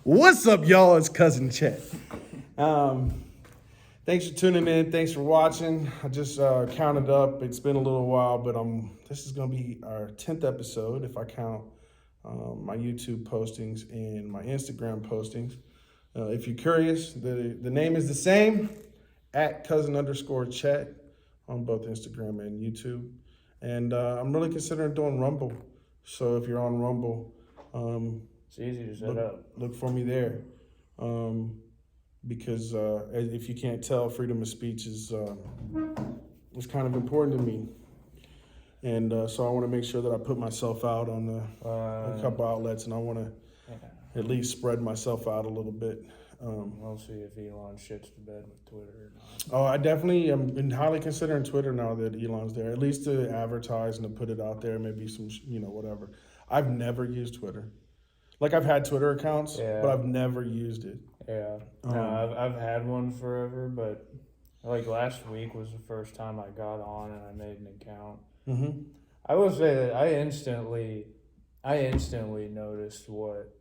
What's up, y'all? It's Cousin Chet. Thanks for tuning in. Thanks for watching. I just counted up. It's been a little while, but this is going to be our 10th episode if I count my YouTube postings and my Instagram postings. If you're curious, the name is the same, at cousin_Chet on both Instagram and YouTube. And I'm really considering doing Rumble. So if you're on Rumble, it's easy to set up. Look for me there. Because if you can't tell, freedom of speech is kind of important to me. And so I want to make sure that I put myself out on a couple outlets, and I want to at least spread myself out a little bit. We'll see if Elon shits the bed with Twitter or not. Oh, I definitely am been highly considering Twitter now that Elon's there, at least to advertise and to put it out there, maybe some, whatever. I've never used Twitter. Like, I've had Twitter accounts, but I've never used it. Yeah. No, I've had one forever, but like last week was the first time I got on and I made an account. Mm-hmm. I will say that I instantly noticed what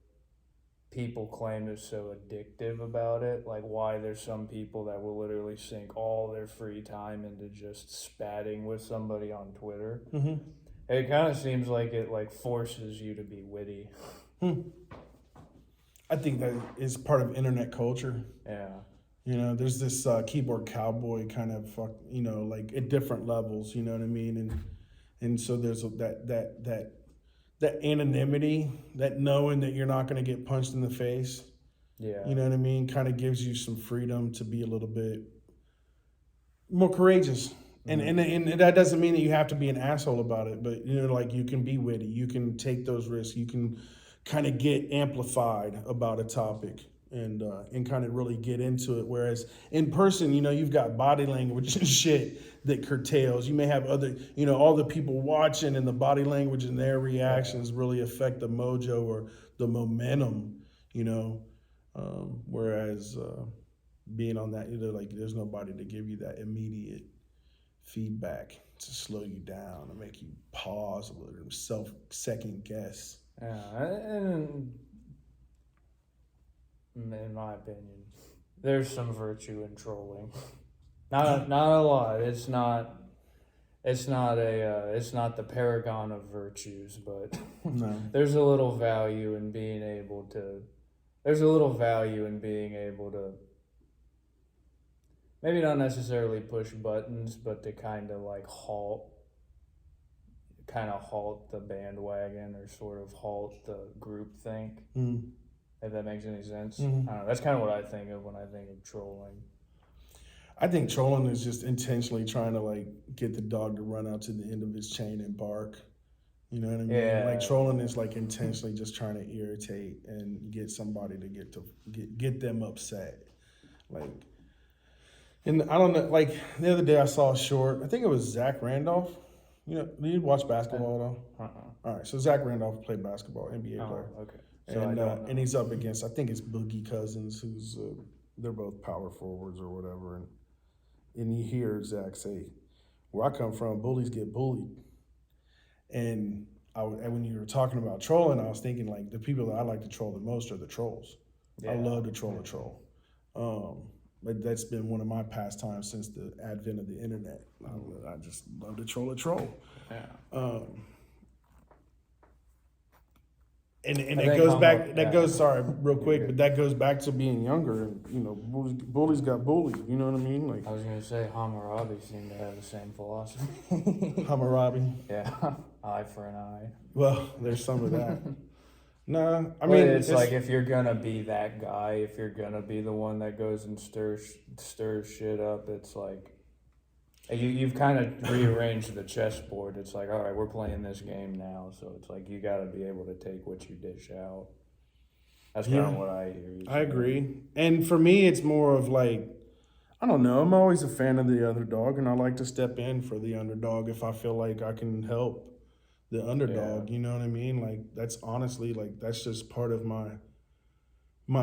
people claim is so addictive about it. Like, why there's some people that will literally sink all their free time into just spatting with somebody on Twitter. Mm-hmm. It kind of seems like it forces you to be witty. I think that is part of internet culture. Yeah. There's this keyboard cowboy kind of, like at different levels, you know what I mean? And so there's that anonymity, that knowing that you're not going to get punched in the face. Yeah. You know what I mean? Kind of gives you some freedom to be a little bit more courageous. Mm-hmm. And that doesn't mean that you have to be an asshole about it, but, you can be witty. You can take those risks. You can kind of get amplified about a topic and kind of really get into it. Whereas in person, you've got body language and shit that curtails. You may have other, all the people watching and the body language and their reactions really affect the mojo or the momentum, whereas being on that, there's nobody to give you that immediate feedback to slow you down and make you pause a little, second guess. Yeah, and in my opinion, there's some virtue in trolling. Not a lot. It's not the paragon of virtues, but no. There's a little value in being able to. Maybe not necessarily push buttons, but to kind of halt the bandwagon or sort of halt the groupthink. Mm. If that makes any sense. Mm-hmm. I don't know. That's kind of what I think of when I think of trolling. I think trolling is just intentionally trying to get the dog to run out to the end of his chain and bark. You know what I mean? Yeah. Trolling is intentionally just trying to irritate and get somebody to get them upset. And I don't know, the other day I saw a short, I think it was Zach Randolph. Do you watch basketball at all? All right, so Zach Randolph played basketball, NBA player. Okay. So and he's up against, I think it's Boogie Cousins, who's they're both power forwards or whatever. And you hear Zach say, "Where I come from, bullies get bullied." And when you were talking about trolling, I was thinking the people that I like to troll the most are the trolls. Yeah. I love to troll a troll. But that's been one of my pastimes since the advent of the internet. I just love to troll a troll. Yeah. And it goes back. That goes. Sorry, real quick, but that goes back to being younger. And bullies got bullied. You know what I mean? I was gonna say Hammurabi seemed to have the same philosophy. Hammurabi. Yeah, eye for an eye. Well, there's some of that. No, I mean it's if you're gonna be that guy, if you're gonna be the one that goes and stirs shit up, it's you've kind of rearranged the chessboard. It's all right, we're playing this game now, so it's you got to be able to take what you dish out. That's kind of what I hear. I agree, and for me, it's more of I don't know. I'm always a fan of the underdog, and I like to step in for the underdog if I feel like I can help the underdog. Yeah. You know what I mean? That's honestly that's just part of my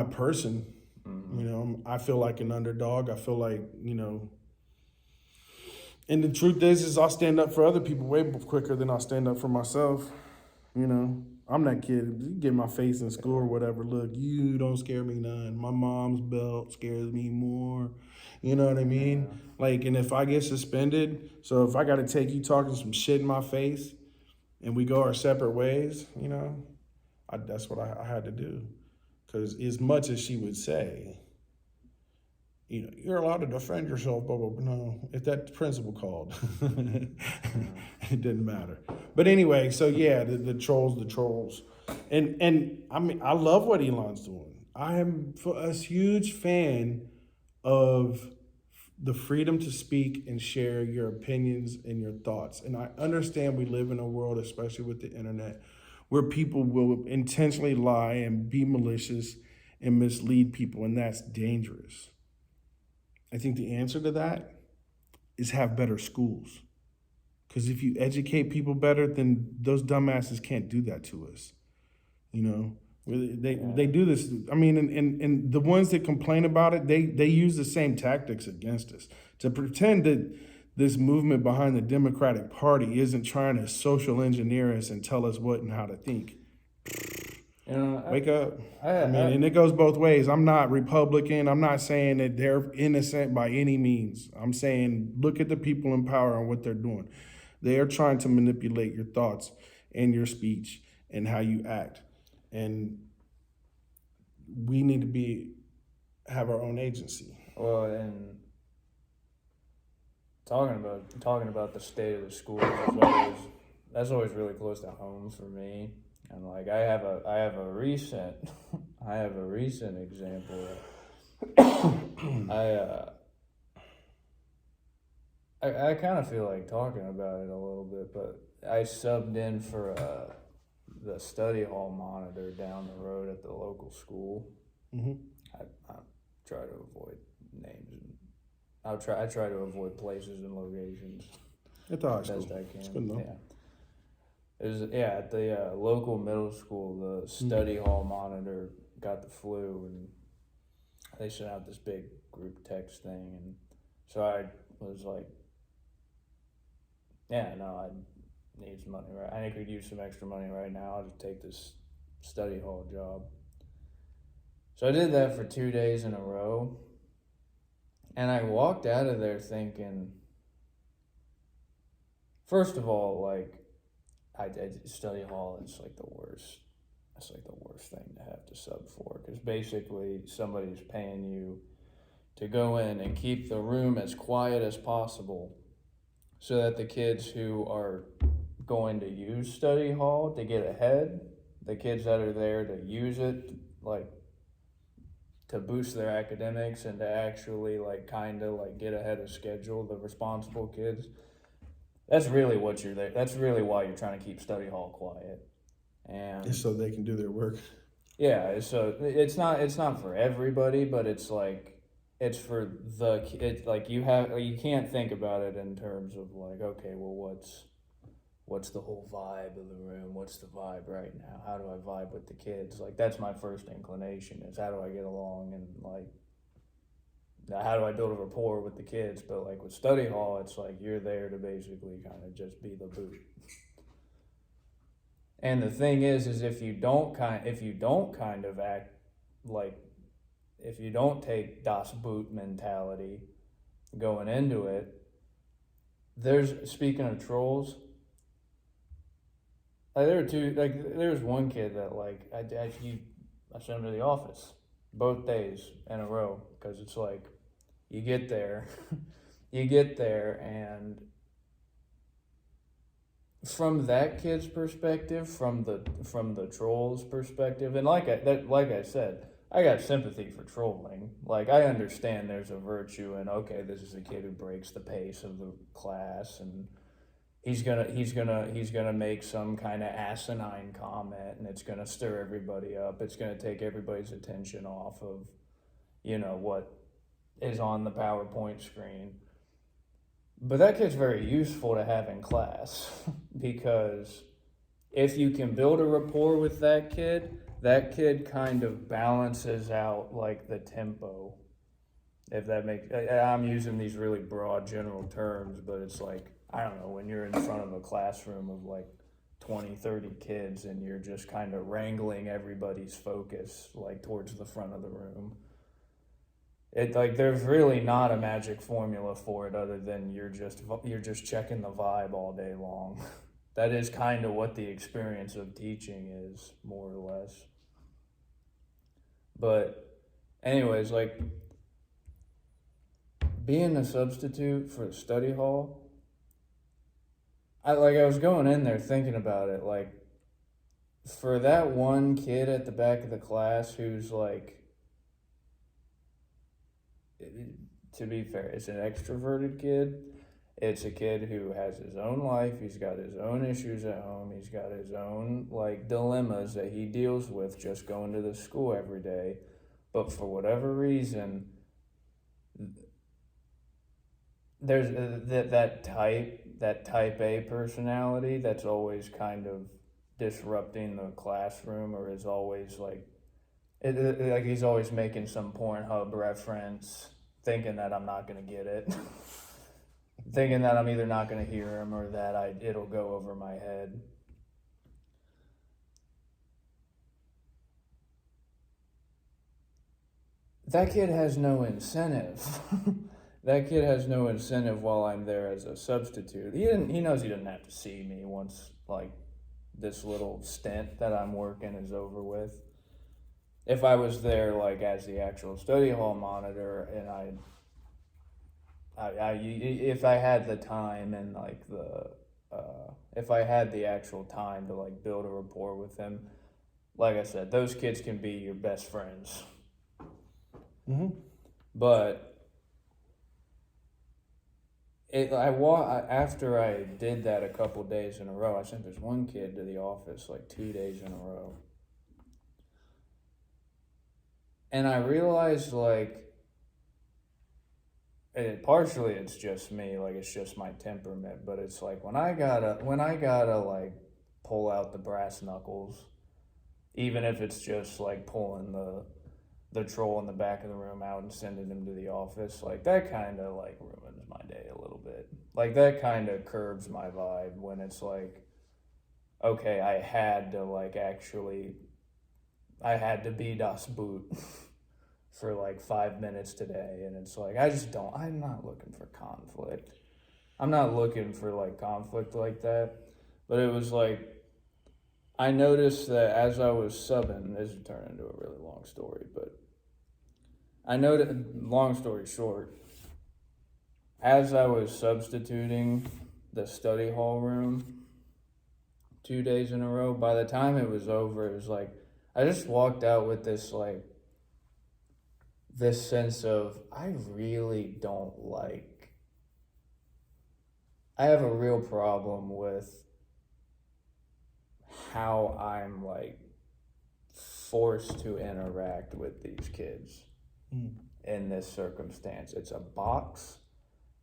person. Mm-hmm. I feel like an underdog. I feel and the truth is I'll stand up for other people way quicker than I'll stand up for myself. I'm that kid. You get my face in school or whatever. Look, you don't scare me none. My mom's belt scares me more. You know what I mean? Yeah. Like, and if I get suspended, so if I got to take you talking some shit in my face, and we go our separate ways, that's what I had to do. Because as much as she would say, you're allowed to defend yourself, blah, blah, blah. No, if that principal called, it didn't matter. But anyway, so yeah, the trolls. And I mean, I love what Elon's doing. I am a huge fan of the freedom to speak and share your opinions and your thoughts. And I understand we live in a world, especially with the internet, where people will intentionally lie and be malicious and mislead people, and that's dangerous. I think the answer to that is have better schools. Because if you educate people better, then those dumbasses can't do that to us. They do this. I mean, and the ones that complain about it, they use the same tactics against us. To pretend that this movement behind the Democratic Party isn't trying to social engineer us and tell us what and how to think. Wake up. I mean, and it goes both ways. I'm not Republican. I'm not saying that they're innocent by any means. I'm saying look at the people in power and what they're doing. They are trying to manipulate your thoughts and your speech and how you act. And we need to have our own agency. Well, and talking about the state of the schools that's always really close to home for me. And like I have a recent example. I kind of feel like talking about it a little bit, but I subbed in for the study hall monitor down the road at the local school. Mm-hmm. I try to avoid names, and I try to avoid places and locations At the high school. best I can. It's good enough. Yeah. It was at the local middle school. The study hall monitor got the flu, and they sent out this big group text thing, and so I was like, "Yeah, no, I need some money. Right, I could use some extra money right now to take this study hall job." So I did that for 2 days in a row, and I walked out of there thinking, first of all, like. I study hall. It's like the worst. It's like the worst thing to have to sub for, because basically somebody's paying you to go in and keep the room as quiet as possible, so that the kids who are going to use study hall to get ahead, the kids that are there to use it, like to boost their academics and to actually like kind of like get ahead of schedule, the responsible kids. That's really what you're there. That's really why you're trying to keep study hall quiet, and Just so they can do their work. yeah. So it's not for everybody, but it's like it's for like you can't think about it in terms of like, okay, well, what's the whole vibe of the room? What's the vibe right now? How do I vibe with the kids? Like that's my first inclination is how do I get along and like. Now, how do I build a rapport with the kids? But like with study hall, it's like you're there to basically kind of just be the boot. And the thing is if you don't kind of act like, if you don't take Das Boot mentality going into it, speaking of trolls, like there was one kid that like I sent him to the office both days in a row, because it's like you get there and from that kid's perspective, from the troll's perspective, and like I said, I got sympathy for trolling. Like I understand there's a virtue in, okay, this is a kid who breaks the pace of the class, and he's gonna make some kind of asinine comment, and it's gonna stir everybody up. It's gonna take everybody's attention off of, what is on the PowerPoint screen. But that kid's very useful to have in class because if you can build a rapport with that kid kind of balances out like the tempo. If that makes, I'm using these really broad general terms, but it's like, I don't know, when you're in front of a classroom of like 20, 30 kids, and you're just kind of wrangling everybody's focus like towards the front of the room. It like there's really not a magic formula for it other than you're just checking the vibe all day long. That is kind of what the experience of teaching is, more or less. But anyways, like being a substitute for the study hall, I was going in there thinking about it, like for that one kid at the back of the class who's like, to be fair, it's an extroverted kid. It's a kid who has his own life. He's got his own issues at home. He's got his own like dilemmas that he deals with just going to the school every day. But for whatever reason, there's that type A personality that's always kind of disrupting the classroom, or is always like he's always making some Pornhub reference, thinking that I'm not gonna get it, thinking that I'm either not gonna hear him or that it'll go over my head. That kid has no incentive. That kid has no incentive while I'm there as a substitute. He knows he doesn't have to see me once like this little stint that I'm working is over with. If I was there like as the actual study hall monitor, and if I had the time and like if I had the actual time to like build a rapport with him, like I said, those kids can be your best friends. Mm-hmm. But after I did that a couple days in a row, I sent this one kid to the office like 2 days in a row. And I realized like, partially it's just me, like it's just my temperament, but it's like when I gotta like pull out the brass knuckles, even if it's just like pulling the troll in the back of the room out and sending him to the office, like that kind of like ruins my day a little bit. Like that kind of curbs my vibe when it's like, okay, I had to be das Boot for like 5 minutes today, and it's like I'm not looking for conflict. I'm not looking for like conflict like that. But it was like, I noticed that as I was subbing, this would turn into a really long story, but I noticed, long story short, as I was substituting the study hall room 2 days in a row, by the time it was over, it was like, I just walked out with this sense of, I have a real problem with how I'm like forced to interact with these kids in this circumstance. It's a box.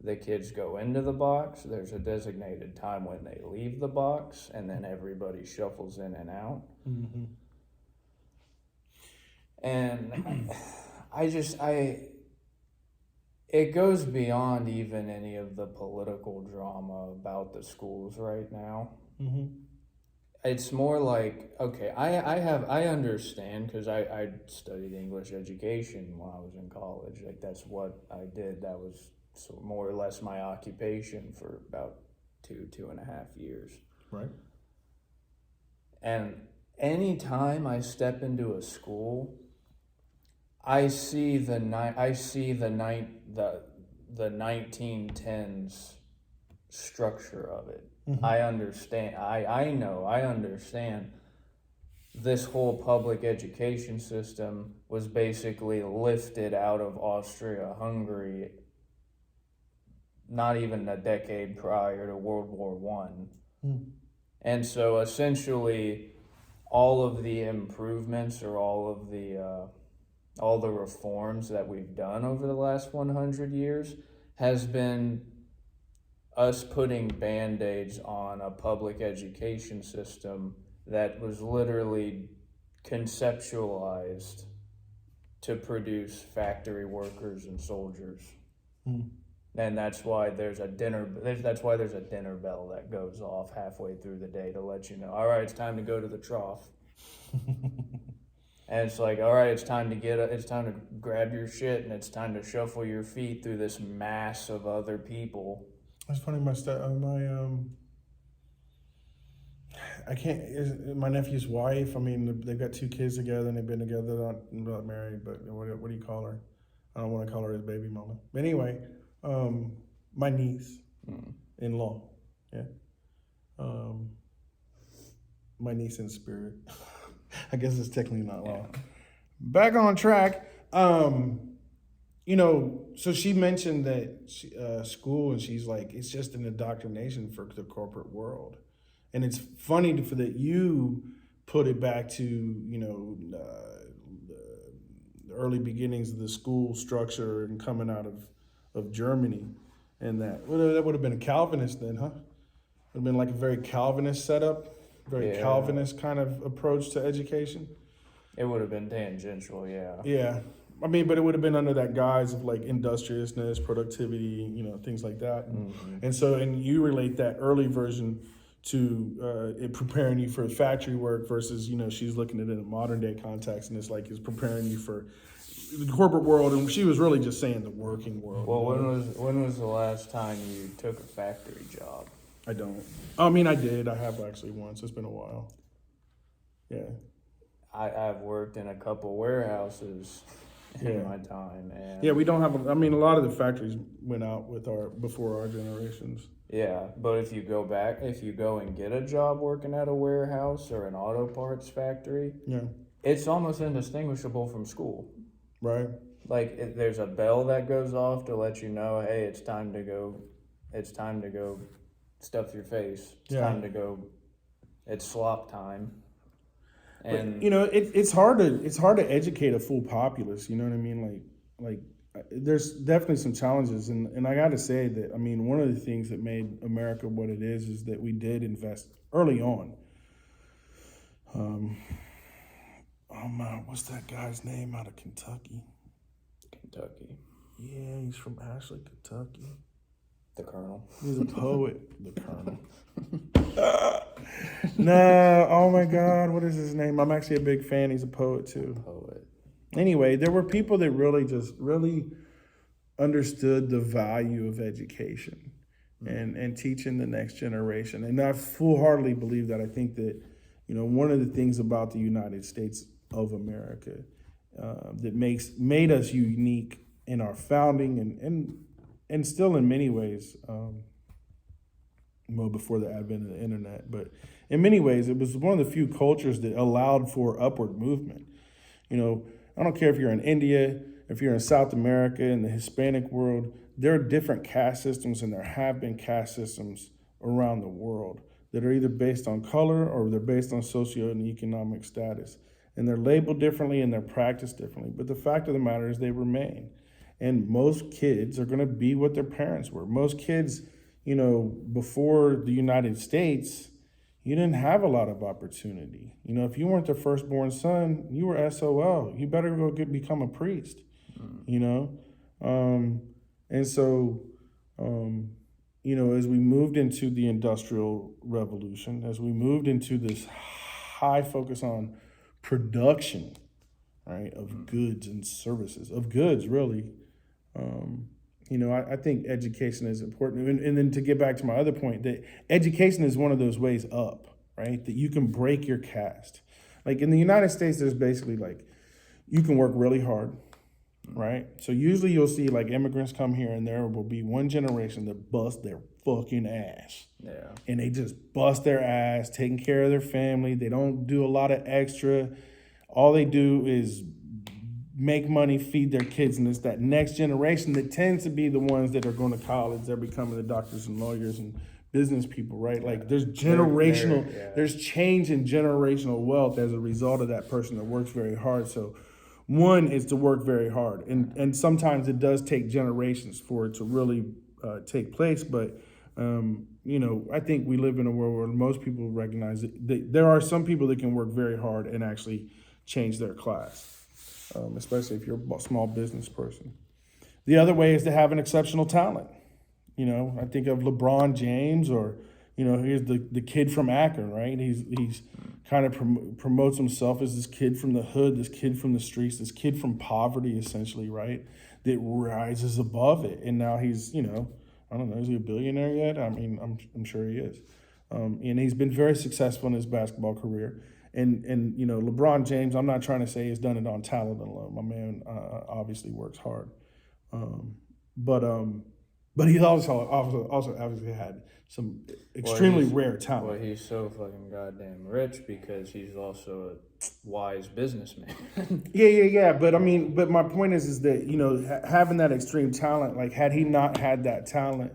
The kids go into the box. There's a designated time when they leave the box, and then everybody shuffles in and out. Mm-hmm. And it goes beyond even any of the political drama about the schools right now. Mm-hmm. It's more like, okay, I understand, because I studied English education when I was in college. Like that's what I did. That was more or less my occupation for about 2.5 years. Right. And anytime I step into a school, I see the 1910s structure of it. Mm-hmm. I understand. I understand. This whole public education system was basically lifted out of Austria-Hungary not even a decade prior to World War I. And so essentially all of the improvements, or all the reforms that we've done over the last 100 years has been us putting Band-Aids on a public education system that was literally conceptualized to produce factory workers and soldiers. And that's why there's a dinner. That's why there's a dinner bell that goes off halfway through the day to let you know. All right, it's time to go to the trough. And it's like, all right, it's time to it's time to grab your shit, and it's time to shuffle your feet through this mass of other people. It's funny. My nephew's wife. I mean, they've got 2 kids together, and they've been together, not married, but what do you call her? I don't want to call her his baby mama. But anyway, my niece in law, yeah, my niece in spirit. I guess it's technically not law. Yeah. Back on track. So she mentioned that school, and she's like, it's just an indoctrination for the corporate world. And it's funny that you put it back to, the early beginnings of the school structure and coming out of Germany. And that would have been a Calvinist then, huh? It would have been like a very Calvinist setup, very Calvinist kind of approach to education. It would have been tangential, yeah. Yeah. I mean, but it would have been under that guise of like industriousness, productivity, things like that. Mm-hmm. And you relate that early version to it preparing you for factory work versus, she's looking at it in a modern day context, and it's like it's preparing you for the corporate world, and she was really just saying the working world. Well, when was the last time you took a factory job? I don't. I mean, I did. I have actually once. It's been a while. Yeah. I've worked in a couple warehouses in my time, and yeah, we don't have. A lot of the factories went out before our generations. Yeah, but if you go and get a job working at a warehouse or an auto parts factory, it's almost indistinguishable from school. Right. Like there's a bell that goes off to let you know, hey, it's time to go. It's time to go stuff your face. It's time to go. It's slop time. And but, it's hard to educate a full populace. You know what I mean? Like there's definitely some challenges, and I got to say that one of the things that made America what it is that we did invest early on. Oh man, what's that guy's name out of Kentucky? Kentucky. Yeah, he's from Ashley, Kentucky. The Colonel. He's a poet. The Colonel. No, oh my God, what is his name? I'm actually a big fan. He's a poet too. Poet. Anyway, there were people that really understood the value of education and teaching the next generation. And I full-heartedly believe that. I think that, one of the things about the United States of America that made us unique in our founding and still in many ways, before the advent of the internet, but in many ways, it was one of the few cultures that allowed for upward movement. I don't care if you're in India, if you're in South America, in the Hispanic world, there are different caste systems, and there have been caste systems around the world that are either based on color or they're based on socio and economic status. And they're labeled differently and they're practiced differently. But the fact of the matter is they remain. And most kids are going to be what their parents were. Most kids, before the United States, you didn't have a lot of opportunity. If you weren't the firstborn son, you were SOL. You better go become a priest, And so, as we moved into the Industrial Revolution, as we moved into this high focus on production, right, of goods and services, of goods, really, I think education is important. And then to get back to my other point, that education is one of those ways up, right? That you can break your caste. Like in the United States, there's basically you can work really hard, right? So usually you'll see immigrants come here and there will be one generation that bust their fucking ass. Yeah. And they just bust their ass, taking care of their family. They don't do a lot of extra. All they do is make money, feed their kids, and it's that next generation that tends to be the ones that are going to college. They're becoming the doctors and lawyers and business people, right? Like there's there's change in generational wealth as a result of that person that works very hard. So one is to work very hard. And sometimes it does take generations for it to really take place. But, I think we live in a world where most people recognize that there are some people that can work very hard and actually change their class. Especially if you're a small business person. The other way is to have an exceptional talent, You know, I think of LeBron James, or here's the kid from Akron, right? He's kind of promotes himself as this kid from the hood, this kid from the streets, this kid from poverty, essentially, right? That rises above it, and now he's, I don't know, is he a billionaire yet? I mean, I'm sure he is, and he's been very successful in his basketball career. And LeBron James, I'm not trying to say he's done it on talent alone. My man obviously works hard, but he also obviously had some extremely rare talent. Well, he's so fucking goddamn rich because he's also a wise businessman. Yeah. But my point is that having that extreme talent, like had he not had that talent,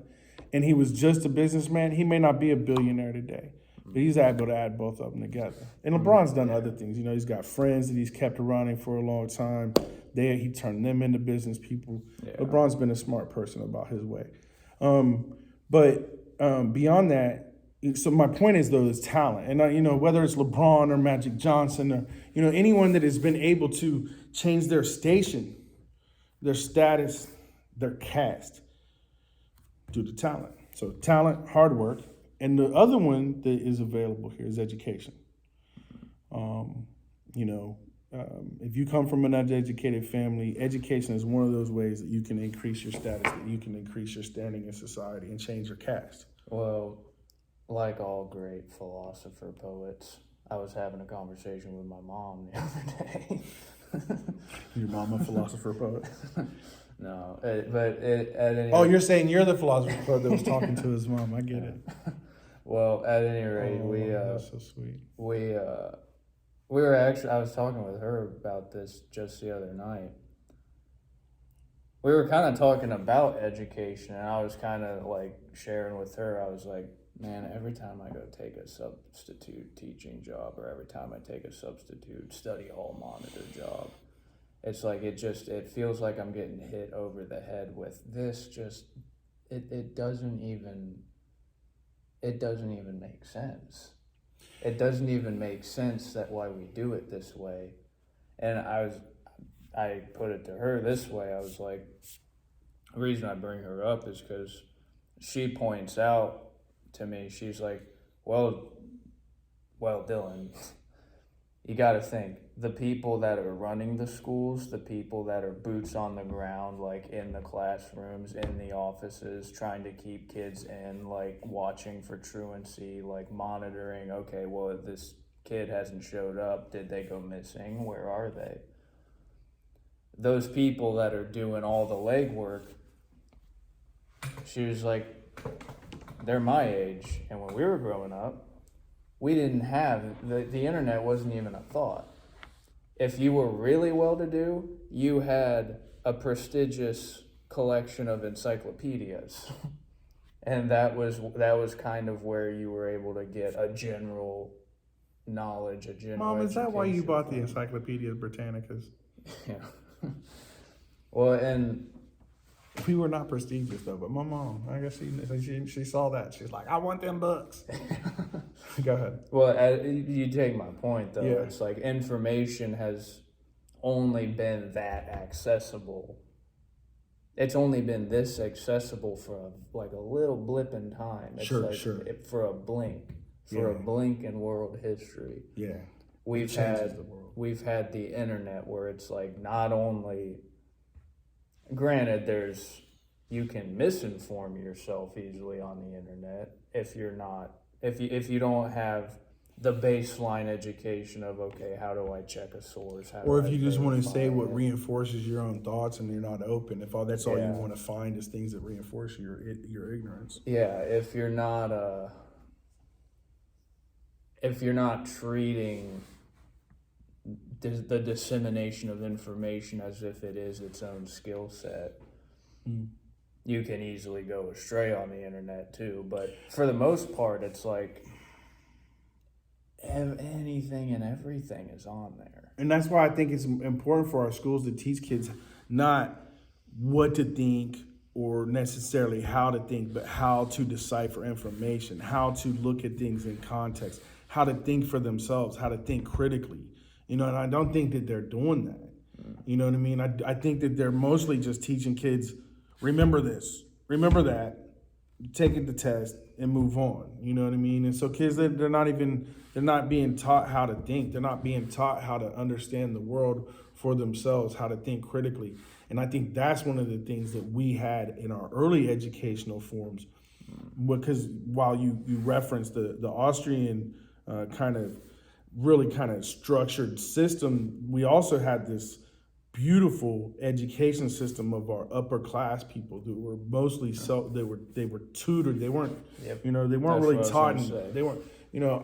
and he was just a businessman, he may not be a billionaire today. But he's able to add both of them together. And LeBron's done other things. He's got friends that he's kept around him for a long time. He turned them into business people. Yeah. LeBron's been a smart person about his way. But beyond that, so my point is, though, is talent. And, whether it's LeBron or Magic Johnson or, anyone that has been able to change their station, their status, their caste due to talent. So talent, hard work. And the other one that is available here is education. If you come from an uneducated family, education is one of those ways that you can increase your status, that you can increase your standing in society and change your caste. Well, like all great philosopher poets, I was having a conversation with my mom the other day. Your mom a philosopher poet? No, at any Oh, you're saying you're the philosopher poet that was talking to his mom. I get it. Well, at any rate, that's so sweet. We were actually, I was talking with her about this just the other night. We were kind of talking about education, and I was kind of like sharing with her. I was like, man, every time I go take a substitute teaching job, or every time I take a substitute study hall monitor job, it's like it feels like I'm getting hit over the head with this. It doesn't even make sense. It doesn't even make sense that why we do it this way. And I put it to her this way. I was like, the reason I bring her up is because she points out to me, she's like, well, Dillion, you got to think, the people that are running the schools, the people that are boots on the ground, like in the classrooms, in the offices, trying to keep kids in, like watching for truancy, like monitoring, okay, well, this kid hasn't showed up. Did they go missing? Where are they? Those people that are doing all the legwork, she was like, they're my age. And when we were growing up, we didn't have, the internet wasn't even a thought. If you were really well-to-do, you had a prestigious collection of encyclopedias. And that was kind of where you were able to get a general knowledge, a general Mom, is that why you bought from. the Encyclopedia Britannicas? Yeah. Well, and we were not prestigious though, but my mom, I guess she saw that. She's like, I want them books. Go ahead. Well, you take my point though. Yeah. It's like information has only been that accessible. It's only been this accessible for a little blip in time. It's Sure. For a blink. For a blink in world history. Yeah. We've had the internet where it's like not only, granted, you can misinform yourself easily on the internet if you don't have the baseline education of, okay, how do I check a source? Or if you just want to say what reinforces your own thoughts and you're not open, if that's all you want to find is things that reinforce your ignorance. Yeah, if you're not treating the dissemination of information as if it is its own skill set, you can easily go astray on the internet too. But for the most part, it's like anything and everything is on there. And that's why I think it's important for our schools to teach kids not what to think or necessarily how to think, but how to decipher information, how to look at things in context, how to think for themselves, how to think critically. And I don't think that they're doing that. You know what I mean? I think that they're mostly just teaching kids, remember this, remember that, take the test, and move on. You know what I mean? And so kids, they're not being taught how to think. They're not being taught how to understand the world for themselves, how to think critically. And I think that's one of the things that we had in our early educational forms. Because while you referenced the Austrian kind of structured system, we also had this beautiful education system of our upper class people who were mostly they were tutored. They weren't they weren't That's really what I was taught. gonna say. They weren't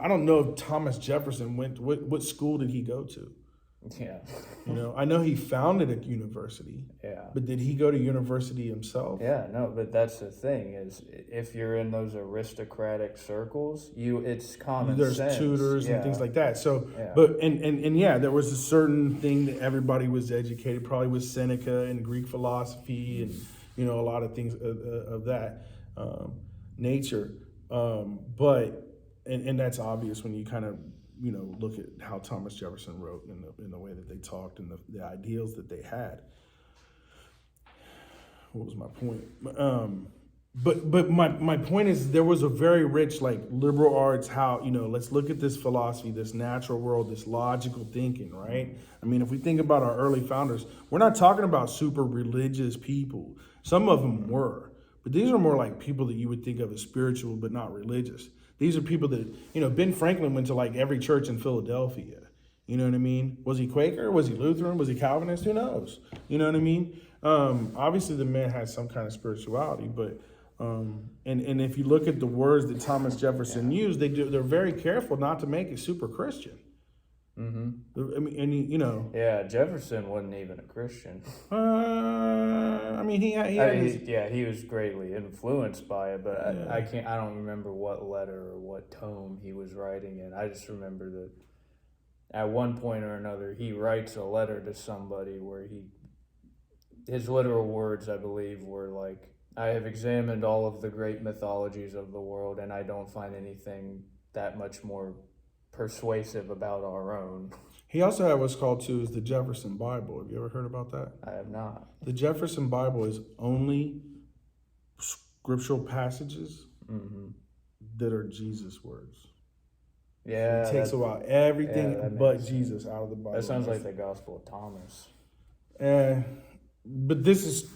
I don't know if Thomas Jefferson went what school did he go to? Yeah. I know he founded a university. Yeah. But did he go to university himself? Yeah, no, but that's the thing is if you're in those aristocratic circles, it's common There's sense. tutors and things like that. So, Yeah. but and yeah, there was a certain thing that everybody was educated, probably with Seneca and Greek philosophy and a lot of things of that nature. But that's obvious when you kind of look at how Thomas Jefferson wrote in the way that they talked and the ideals that they had. What was my point? But my point is there was a very rich liberal arts, how let's look at this philosophy, this natural world, this logical thinking, right? I mean, if we think about our early founders, we're not talking about super religious people. Some of them were, but these are more like people that you would think of as spiritual but not religious. These are people that Ben Franklin went to every church in Philadelphia. You know what I mean? Was he Quaker? Was he Lutheran? Was he Calvinist? Who knows? You know what I mean? Obviously, the man had some kind of spirituality, but and if you look at the words that Thomas Jefferson used, they're very careful not to make it super Christian. Mm-hmm. I mean, and Yeah, Jefferson wasn't even a Christian. I mean, he was greatly influenced by it, but I don't remember what letter or what tome he was writing in. I just remember that at one point or another, he writes a letter to somebody where his literal words, I believe, were like, I have examined all of the great mythologies of the world, and I don't find anything that much more persuasive about our own. He also had what's called too is the Jefferson Bible. Have you ever heard about that? I have not. The Jefferson Bible is only scriptural passages that are Jesus' words. Yeah, it takes everything but Jesus out of the Bible. That sounds like the Gospel of Thomas. But this is,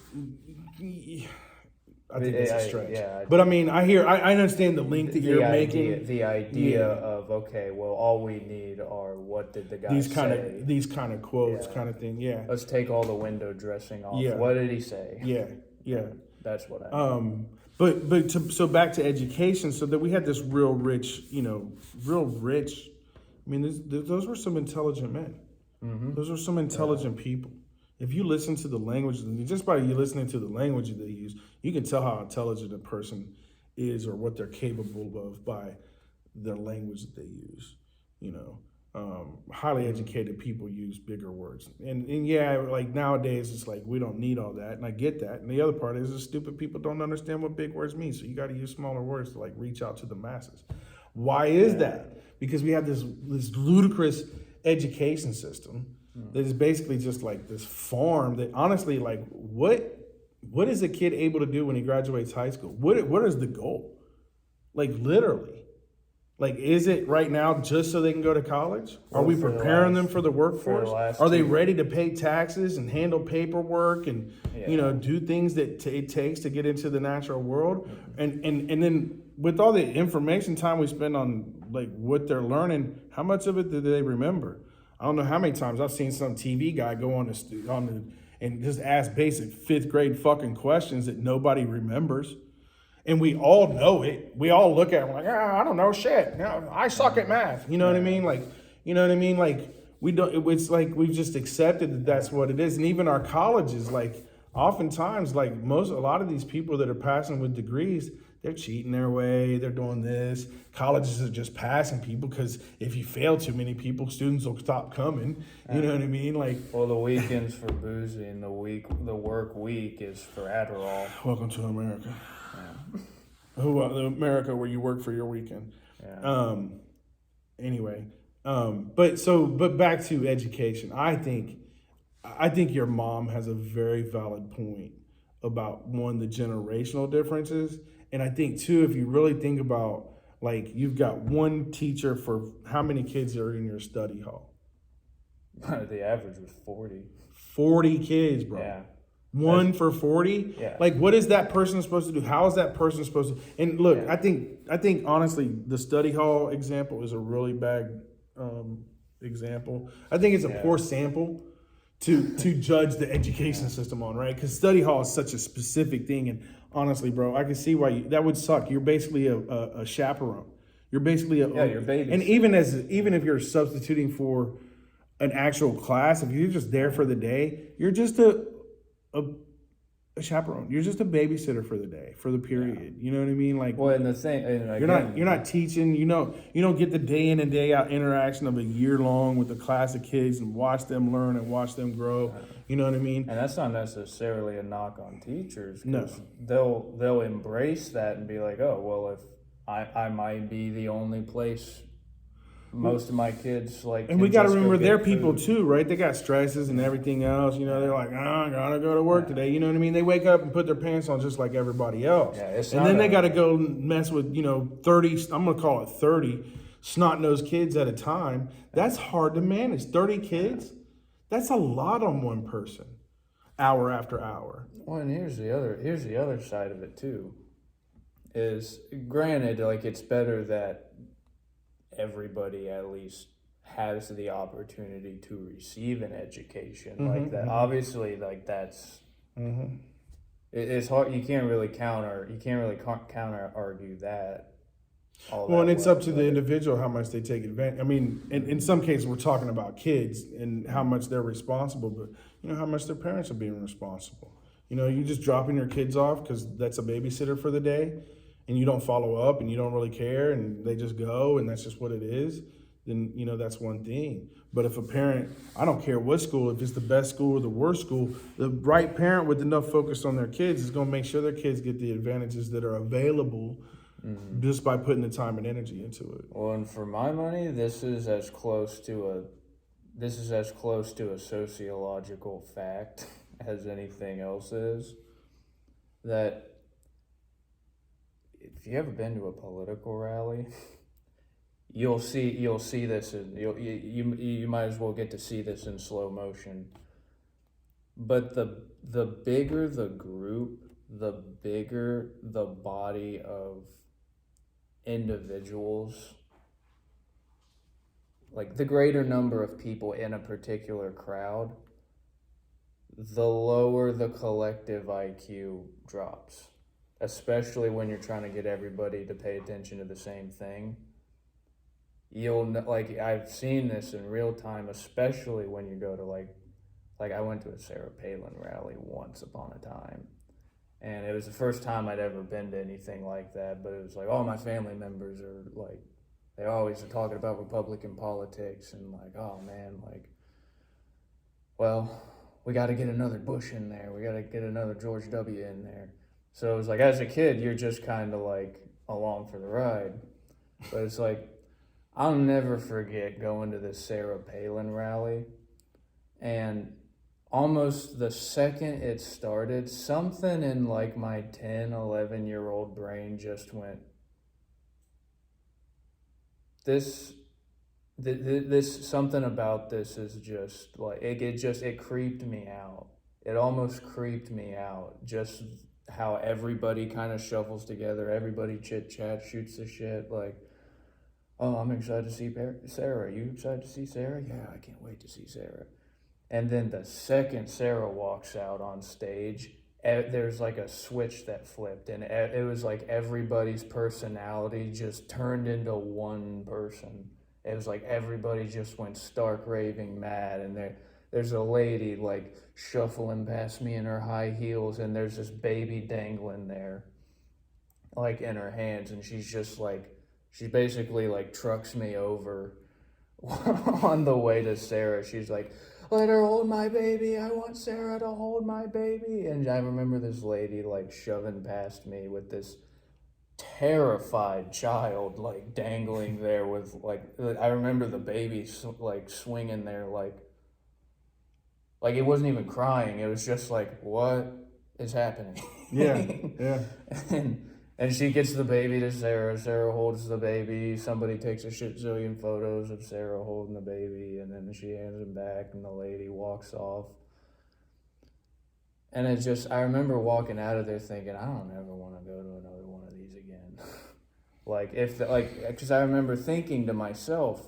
I think it's a stretch. Yeah, but I mean, I understand the link that you're making. The idea of, okay, well, all we need are what did the guy say? These kind of quotes, kind of thing. Yeah. Let's take all the window dressing off. Yeah. What did he say? Yeah. That's what I mean. So back to education, so that we had this real rich. I mean, those were some intelligent men. Mm-hmm. Those were some intelligent people. If you listen to the language, just by you listening to the language that they use, you can tell how intelligent a person is or what they're capable of by the language that they use. Highly educated people use bigger words. And nowadays, it's like we don't need all that. And I get that. And the other part is stupid people don't understand what big words mean. So you got to use smaller words to reach out to the masses. Why is that? Because we have this ludicrous education system that is basically just this farm that honestly, what is a kid able to do when he graduates high school? What is the goal? Literally. Is it right now just so they can go to college? Are we preparing them for the workforce? Are they ready to pay taxes and handle paperwork and do things that it takes to get into the natural world? And then with all the information time we spend on what they're learning, how much of it do they remember? I don't know how many times I've seen some TV guy go and just ask basic 5th grade fucking questions that nobody remembers. And we all know it. We all look at it and I don't know shit. No, I suck at math. You know what I mean? We don't. It's we've just accepted that that's what it is. And even our colleges, oftentimes, a lot of these people that are passing with degrees, they're cheating their way. They're doing this. Colleges are just passing people because if you fail too many people, students will stop coming. You know what I mean? Well, the weekend's for boozy and the work week is for Adderall. Welcome to America. America, where you work for your weekend. Yeah. Anyway, but back to education. I think your mom has a very valid point about one, the generational differences. And I think too, if you really think about, like, you've got one teacher for how many kids are in your study hall? The average was 40. 40 kids, bro. Yeah. One for 40. Yeah. Like, what is that person supposed to do? How is that person supposed to? And look, Yeah. I think honestly, the study hall example is a really bad example. I think it's a poor sample to judge the education system on, right? Because study hall is such a specific thing, and honestly, bro, I can see why that would suck. You're basically a chaperone. You're basically your baby. And even if you're substituting for an actual class, if you're just there for the day, you're just a chaperone. You're just a babysitter for the day, for the period. You know what I mean? Like, well, and the thing, and again, you're not teaching. You don't get the day in and day out interaction of a year long with a class of kids and watch them learn and watch them grow. You know what I mean? and that's not necessarily a knock on teachers. 'Cause No. they'll embrace that and be like, oh, well, if I might be the only place most of my kids like. And we got to remember they're people too, right? They got stresses and everything else. They're like, I gotta go to work today. You know what I mean? They wake up and put their pants on just like everybody else. Yeah, and then they got to go mess with 30. I'm gonna call it 30 snot-nosed kids at a time. That's hard to manage. 30 kids. That's a lot on one person, hour after hour. Well, and here's the other side of it too. Is granted, like, it's better that everybody at least has the opportunity to receive an education like that. Obviously, like, that's it's hard. You can't really counter argue that. Well, and it's up to the individual how much they take advantage. I mean, in some cases, we're talking about kids and how much they're responsible, but how much their parents are being responsible. You just dropping your kids off because that's a babysitter for the day, and you don't follow up and you don't really care, and they just go and that's just what it is. Then that's one thing. But if a parent, I don't care what school, if it's the best school or the worst school, the right parent with enough focus on their kids is going to make sure their kids get the advantages that are available. Just by putting the time and energy into it. Well, and for my money, this is as close to a sociological fact as anything else is. That if you ever been to a political rally, you'll see this, and you might as well get to see this in slow motion. But the bigger the group, the bigger the body of individuals, like the greater number of people in a particular crowd, the lower the collective IQ drops, especially when you're trying to get everybody to pay attention to the same thing. I've seen this in real time, especially when you go to like I went to a Sarah Palin rally once upon a time. And it was the first time I'd ever been to anything like that, but it was like all my family members are like, they always are talking about Republican politics and like, oh man, like, well, we got to get another Bush in there. We got to get another George W. in there. So it was like, as a kid, you're just kind of like along for the ride. But it's like, I'll never forget going to this Sarah Palin rally, and almost the second it started, something in like my 10, 11-year-old brain just went, this something about this is just like, it creeped me out. It almost creeped me out, just how everybody kind of shuffles together, everybody chit-chat, shoots the shit, like, oh, I'm excited to see Sarah. Are you excited to see Sarah? Yeah, I can't wait to see Sarah. And then the second Sarah walks out on stage, there's like a switch that flipped, and it was like everybody's personality just turned into one person. It was like everybody just went stark raving mad, and there's a lady like shuffling past me in her high heels, and there's this baby dangling there like in her hands, and she's just like, she basically like trucks me over on the way to Sarah. She's like, let her hold my baby. I want Sarah to hold my baby. And I remember this lady like shoving past me with this terrified child like dangling there with like, I remember the baby like swinging there like it wasn't even crying. It was just like, what is happening. Yeah, yeah. And she gets the baby to Sarah. Sarah holds the baby. Somebody takes a shit zillion photos of Sarah holding the baby, and then she hands him back, and the lady walks off. And it just, I remember walking out of there thinking, I don't ever want to go to another one of these again. Because I remember thinking to myself,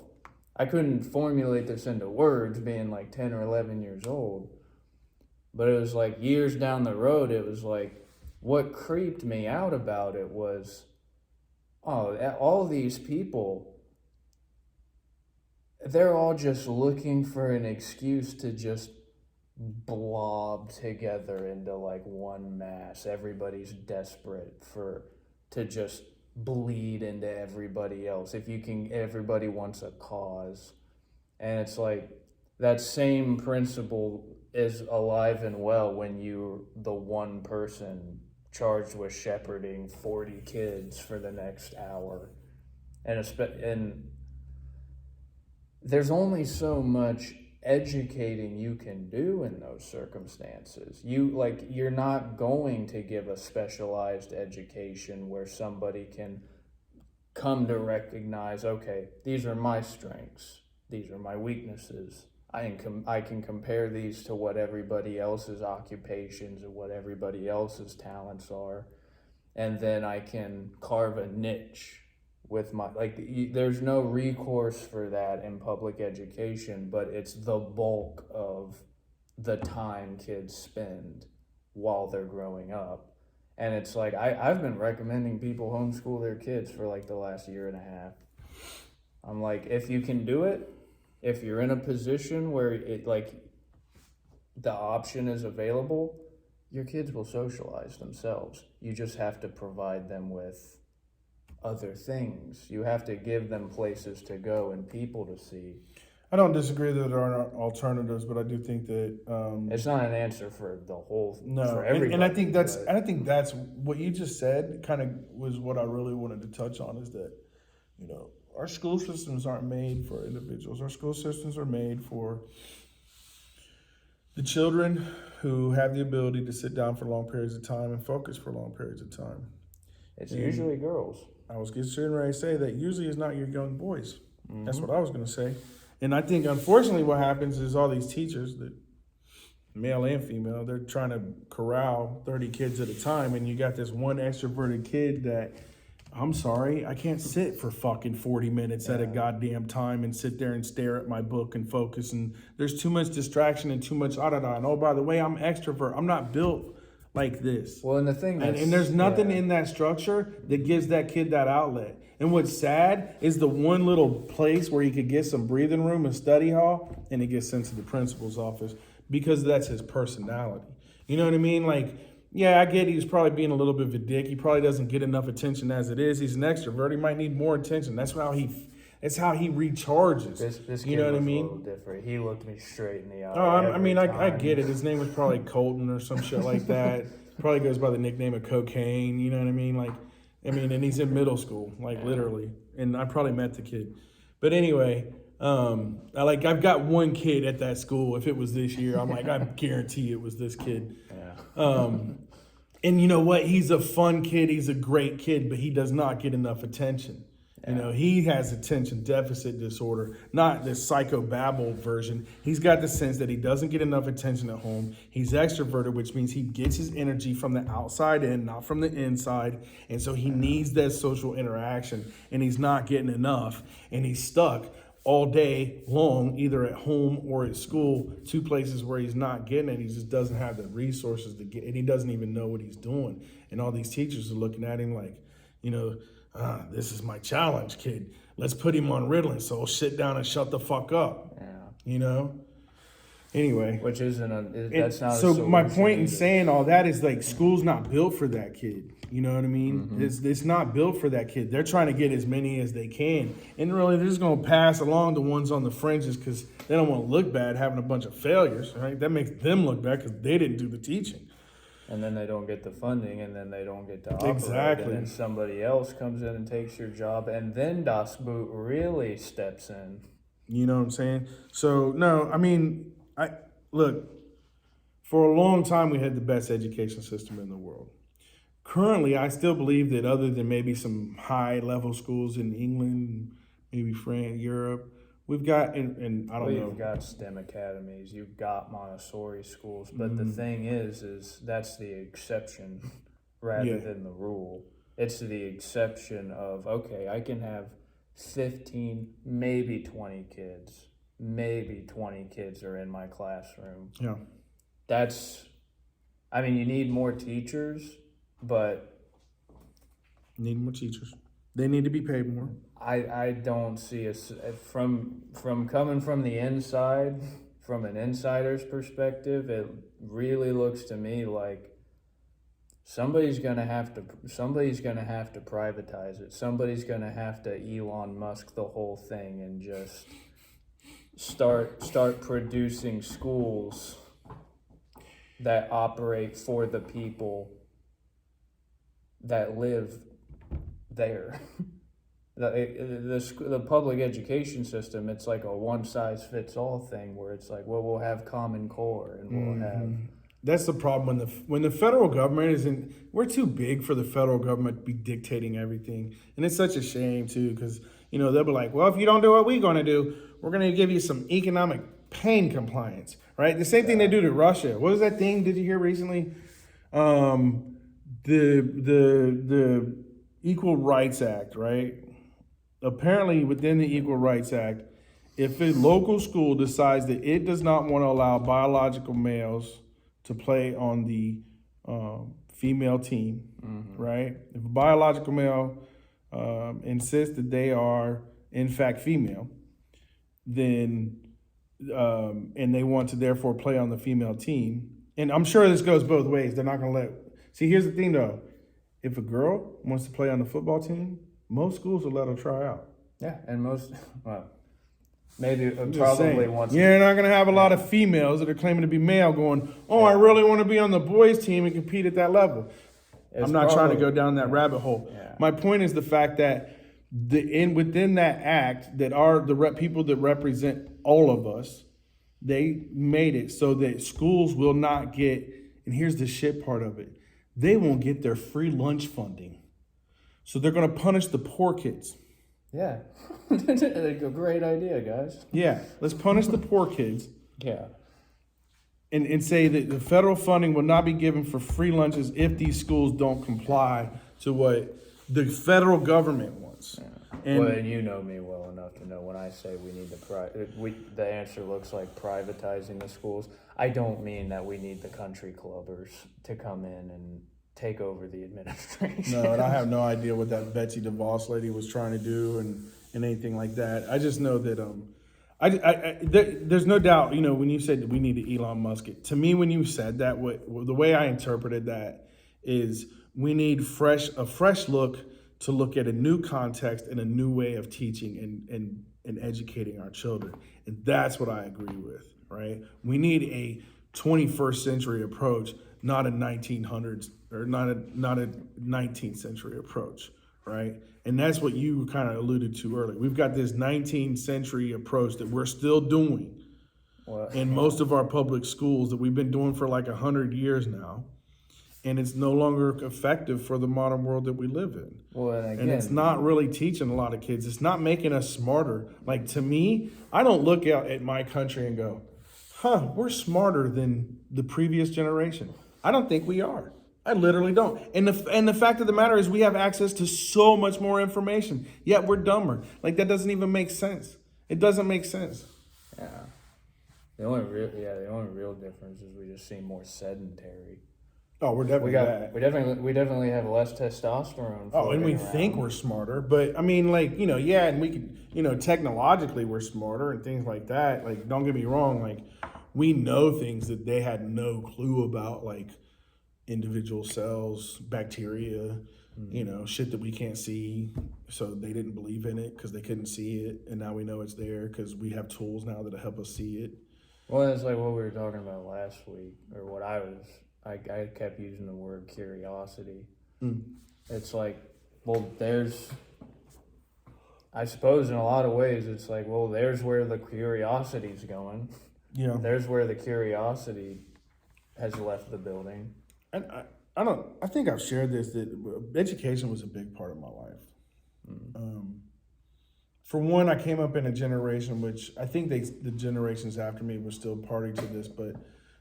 I couldn't formulate this into words being like 10 or 11 years old. But it was like years down the road, it was like, what creeped me out about it was, all these people, they're all just looking for an excuse to just blob together into like one mass. Everybody's desperate to just bleed into everybody else. Everybody wants a cause. And it's like that same principle is alive and well when you're the one person charged with shepherding 40 kids for the next hour. And there's only so much educating you can do in those circumstances. You're not going to give a specialized education where somebody can come to recognize, okay, these are my strengths, these are my weaknesses. I can compare these to what everybody else's occupations and what everybody else's talents are, and then I can carve a niche with there's no recourse for that in public education, but it's the bulk of the time kids spend while they're growing up. And it's like, I've been recommending people homeschool their kids for like the last year and a half. I'm like, if you can do it, if you're in a position where the option is available, your kids will socialize themselves. You just have to provide them with other things. You have to give them places to go and people to see. I don't disagree that there are alternatives, but I do think that it's not an answer for the whole. No, for everybody. And I think that's what you just said. Kind of was what I really wanted to touch on, is that our school systems aren't made for individuals. Our school systems are made for the children who have the ability to sit down for long periods of time and focus for long periods of time. It's usually girls. I was getting ready to say that usually it's not your young boys. Mm-hmm. That's what I was going to say. And I think, unfortunately, what happens is all these teachers, that male and female, they're trying to corral 30 kids at a time, and you got this one extroverted kid that, I'm sorry, I can't sit for fucking 40 minutes at a goddamn time and sit there and stare at my book and focus. And there's too much distraction and too much da-da-da. And oh, by the way, I'm extrovert. I'm not built like this. Well, and the thing and there's nothing in that structure that gives that kid that outlet. And what's sad is the one little place where he could get some breathing room, a study hall, and he gets sent to the principal's office because that's his personality. You know what I mean? Like, yeah, I get he's probably being a little bit of a dick. He probably doesn't get enough attention as it is. He's an extrovert. He might need more attention. That's how he recharges. This you know kid what I was mean? a little different. He looked me straight in the eye. Oh, I get it. His name was probably Colton or some shit like that. Probably goes by the nickname of Cocaine. You know what I mean? And he's in middle school, literally. And I probably met the kid. But anyway, I've got one kid at that school. If it was this year, I'm like, I guarantee it was this kid. Yeah. And you know what? He's a fun kid. He's a great kid, but he does not get enough attention. Yeah. He has attention deficit disorder, not the psychobabble version. He's got the sense that he doesn't get enough attention at home. He's extroverted, which means he gets his energy from the outside in, not from the inside. And so he needs that social interaction, and he's not getting enough. And he's stuck all day long, either at home or at school, two places where he's not getting it. He just doesn't have the resources to get, and he doesn't even know what he's doing. And all these teachers are looking at him like, this is my challenge, kid. Let's put him on Ritalin, so he'll sit down and shut the fuck up. Yeah. Anyway. Which isn't that's not so my point in saying all that is like school's not built for that kid. You know what I mean? Mm-hmm. It's not built for that kid. They're trying to get as many as they can. And really they're just gonna pass along the ones on the fringes because they don't want to look bad having a bunch of failures, right? That makes them look bad because they didn't do the teaching. And then they don't get the funding, and then they don't get to operate. Exactly. And then somebody else comes in and takes your job, and then Das Boot really steps in. You know what I'm saying? So, no, I mean, look, For a long time, we had the best education system in the world. Currently, I still believe that other than maybe some high-level schools in England, maybe France, Europe, we've got, and I don't know. You've got STEM academies, you've got Montessori schools, but the thing is that's the exception rather than the rule. It's the exception of, okay, I can have 15, maybe 20 kids. Maybe 20 kids are in my classroom. Yeah. You need more teachers, but Need more teachers. They need to be paid more. I don't see us from coming from the inside, from an insider's perspective, it really looks to me like somebody's gonna have to privatize it. Somebody's gonna have to Elon Musk the whole thing and just start producing schools that operate for the people that live there. The public education system, it's like a one-size-fits-all thing where it's like, well, we'll have Common Core and we'll have... That's the problem when the federal government isn't. We're too big for the federal government to be dictating everything, and it's such a shame too, because they'll be like, well, if you don't do what we're going to do, we're going to give you some economic pain compliance, right? The same thing they do to Russia. What was that thing? Did you hear recently? The Equal Rights Act, right? Apparently, within the Equal Rights Act, if a local school decides that it does not want to allow biological males to play on the female team, right? If a biological male insists that they are in fact female, then and they want to therefore play on the female team, and I'm sure this goes both ways. They're not going to let. See, here's the thing though: if a girl wants to play on the football team, most schools will let her try out. Yeah, and maybe probably once. You're not going to have a lot of females that are claiming to be male going, oh, I really want to be on the boys' team and compete at that level. I'm not trying to go down that rabbit hole. Yeah. My point is the fact that within that act that are the people that represent all of us, they made it so that schools will not get, and here's the shit part of it, they won't get their free lunch funding. So they're going to punish the poor kids. Yeah. A great idea, guys. Yeah, let's punish the poor kids. Yeah. And say that the federal funding will not be given for free lunches if these schools don't comply to what the federal government wants. Yeah. And you know me well enough to know when I say we need the answer looks like privatizing the schools. I don't mean that we need the country clubbers to come in and take over the administration. No, and I have no idea what that Betsy DeVos lady was trying to do and anything like that. I just know that there's no doubt, when you said that we need to Elon Musk it, to me, when you said that, the way I interpreted that is we need a fresh look to look at a new context and a new way of teaching and educating our children. And that's what I agree with, right? We need a 21st century approach, not a 1900s or not a 19th century approach, right? And that's what you kind of alluded to earlier. We've got this 19th century approach that we're still doing in most of our public schools that we've been doing for like 100 years now. And it's no longer effective for the modern world that we live in. Well, and it's not really teaching a lot of kids. It's not making us smarter. Like, to me, I don't look out at my country and go, we're smarter than the previous generation. I don't think we are. I literally don't. And the fact of the matter is we have access to so much more information, yet we're dumber. Like, that doesn't even make sense. It doesn't make sense. Yeah. The only real difference is we just seem more sedentary. Oh, we're definitely we definitely have less testosterone. Oh, and we think we're smarter, but I mean, like, and we could, technologically we're smarter and things like that. Like, don't get me wrong, like, we know things that they had no clue about, like individual cells, bacteria, shit that we can't see. So they didn't believe in it because they couldn't see it, and now we know it's there because we have tools now that help us see it. Well, it's like what we were talking about last week, or what I kept using the word curiosity. It's like, well, I suppose in a lot of ways, it's like, well, there's where the curiosity's going. Yeah. There's where the curiosity has left the building. And I think I've shared this, that education was a big part of my life. For one, I came up in a generation, which I think the generations after me were still party to this, but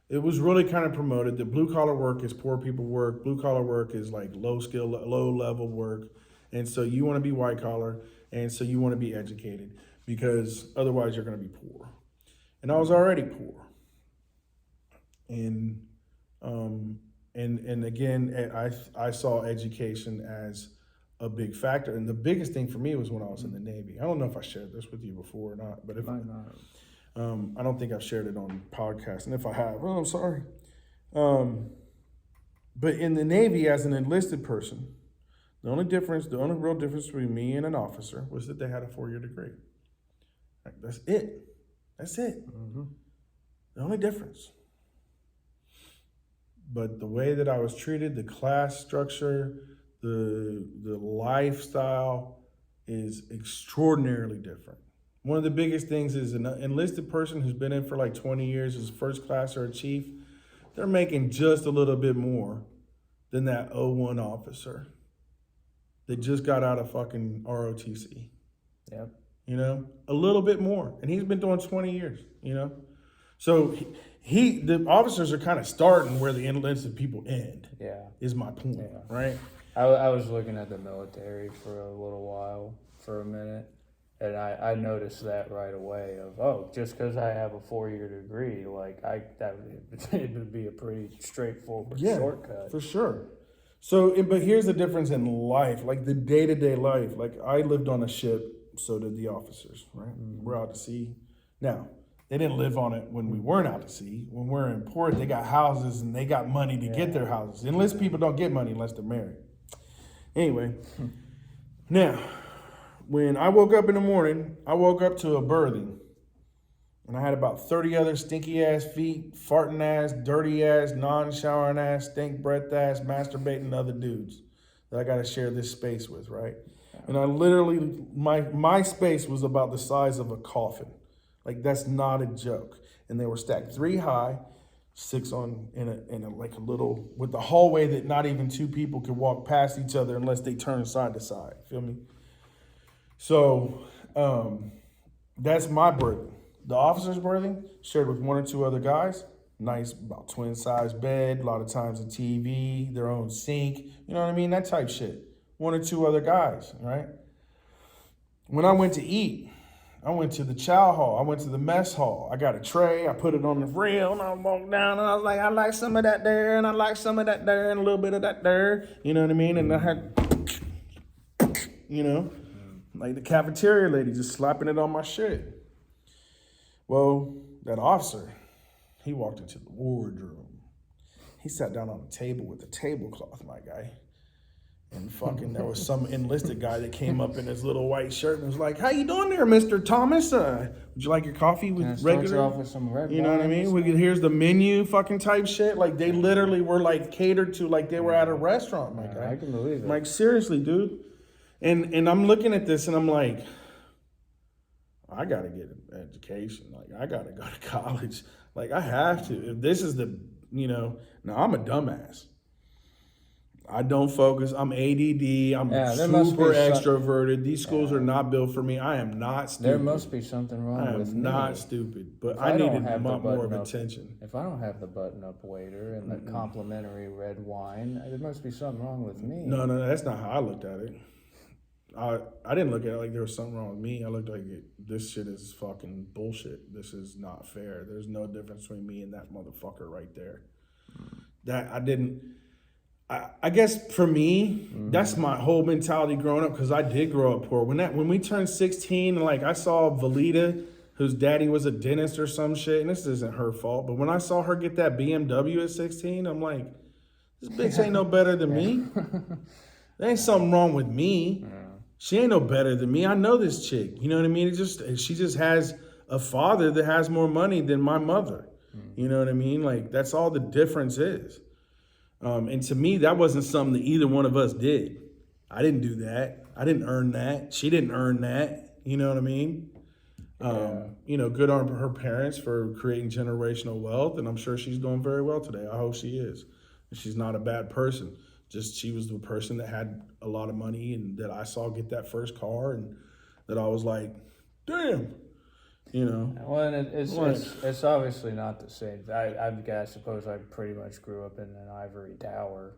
it was really kind of promoted that blue collar work is poor people work. Blue collar work is like low skill, low level work. And so you want to be white collar. And so you want to be educated because otherwise you're going to be poor. And I was already poor. And again, I saw education as a big factor. And the biggest thing for me was when I was in the Navy. I don't know if I shared this with you before or not, but if I don't think I've shared it on podcasts. And if I have, I'm sorry. But in the Navy, as an enlisted person, the only real difference between me and an officer was that they had a 4-year degree. Like, that's it. Mm-hmm. The only difference. But the way that I was treated, the class structure, the lifestyle is extraordinarily different. One of the biggest things is an enlisted person who's been in for like 20 years as first class or a chief, they're making just a little bit more than that 01 officer that just got out of fucking ROTC. Yep. A little bit more. And he's been doing 20 years, So the officers are kind of starting where the enlisted people end. Yeah. Is my point, right? I was looking at the military for a little while, for a minute, and I noticed that right away of, just because I have a 4-year degree, like it would be a pretty straightforward shortcut. For sure. So, but here's the difference in life, like the day-to-day life. Like I lived on a ship, so did the officers, right? Mm-hmm. We're out to sea. Now, they didn't live on it when we weren't out to sea. When we're in port, they got houses and they got money to get their houses. Enlisted people don't get money unless they're married. Anyway, now, when I woke up in the morning, I woke up to a berthing. And I had about 30 other stinky ass feet, farting ass, dirty ass, non-showering ass, stink breath ass, masturbating other dudes that I got to share this space with, right? And I literally, my space was about the size of a coffin. Like, that's not a joke. And they were stacked 3 high, 6 on in a like a little, with the hallway that not even 2 people could walk past each other unless they turn side to side. Feel me? So that's my berthing. The officer's berthing, shared with 1 or 2 other guys. Nice, about twin size bed, a lot of times a TV, their own sink, you know what I mean? That type shit. 1 or 2 other guys, right? When I went to eat, I went to the chow hall. I went to the mess hall. I got a tray. I put it on the rail, and I walked down, and I was like, I like some of that there, and I like some of that there, and a little bit of that there. You know what I mean? And I had, like the cafeteria lady just slapping it on my shit. Well, that officer, he walked into the wardroom. He sat down on a table with a tablecloth, my guy. And fucking there was some enlisted guy that came up in his little white shirt and was like, "How you doing there, Mr. Thomas? Would you like your coffee with regular?" Off with some red you know what I mean? Here's the menu fucking type shit. Like they literally were like catered to like they were at a restaurant, my guy. I can believe it. Like seriously, dude. And I'm looking at this and I'm like, I gotta get an education. Like I gotta go to college. Like I have to. If this is the, now I'm a dumbass. I don't focus. I'm ADD. I'm super extroverted. These schools are not built for me. I am not stupid. There must be something wrong with me. I am not stupid, but I needed more of attention. If I don't have the button-up waiter and the complimentary red wine, there must be something wrong with me. No, that's not how I looked at it. I didn't look at it like there was something wrong with me. I looked like this shit is fucking bullshit. This is not fair. There's no difference between me and that motherfucker right there. That I didn't. I guess for me, that's my whole mentality growing up because I did grow up poor. When we turned 16, and like I saw Valita, whose daddy was a dentist or some shit, and this isn't her fault, but when I saw her get that BMW at 16, I'm like, this bitch ain't no better than me. There ain't something wrong with me. She ain't no better than me. I know this chick. You know what I mean? She just has a father that has more money than my mother. You know what I mean? Like that's all the difference is. And to me, that wasn't something that either one of us did. I didn't do that. I didn't earn that. She didn't earn that. You know what I mean? You know, good on her parents for creating generational wealth, and I'm sure she's doing very well today. I hope she is. She's not a bad person. Just she was the person that had a lot of money and that I saw get that first car, and that I was like, damn, you know. Well, and it's obviously not the same. I suppose I pretty much grew up in an ivory tower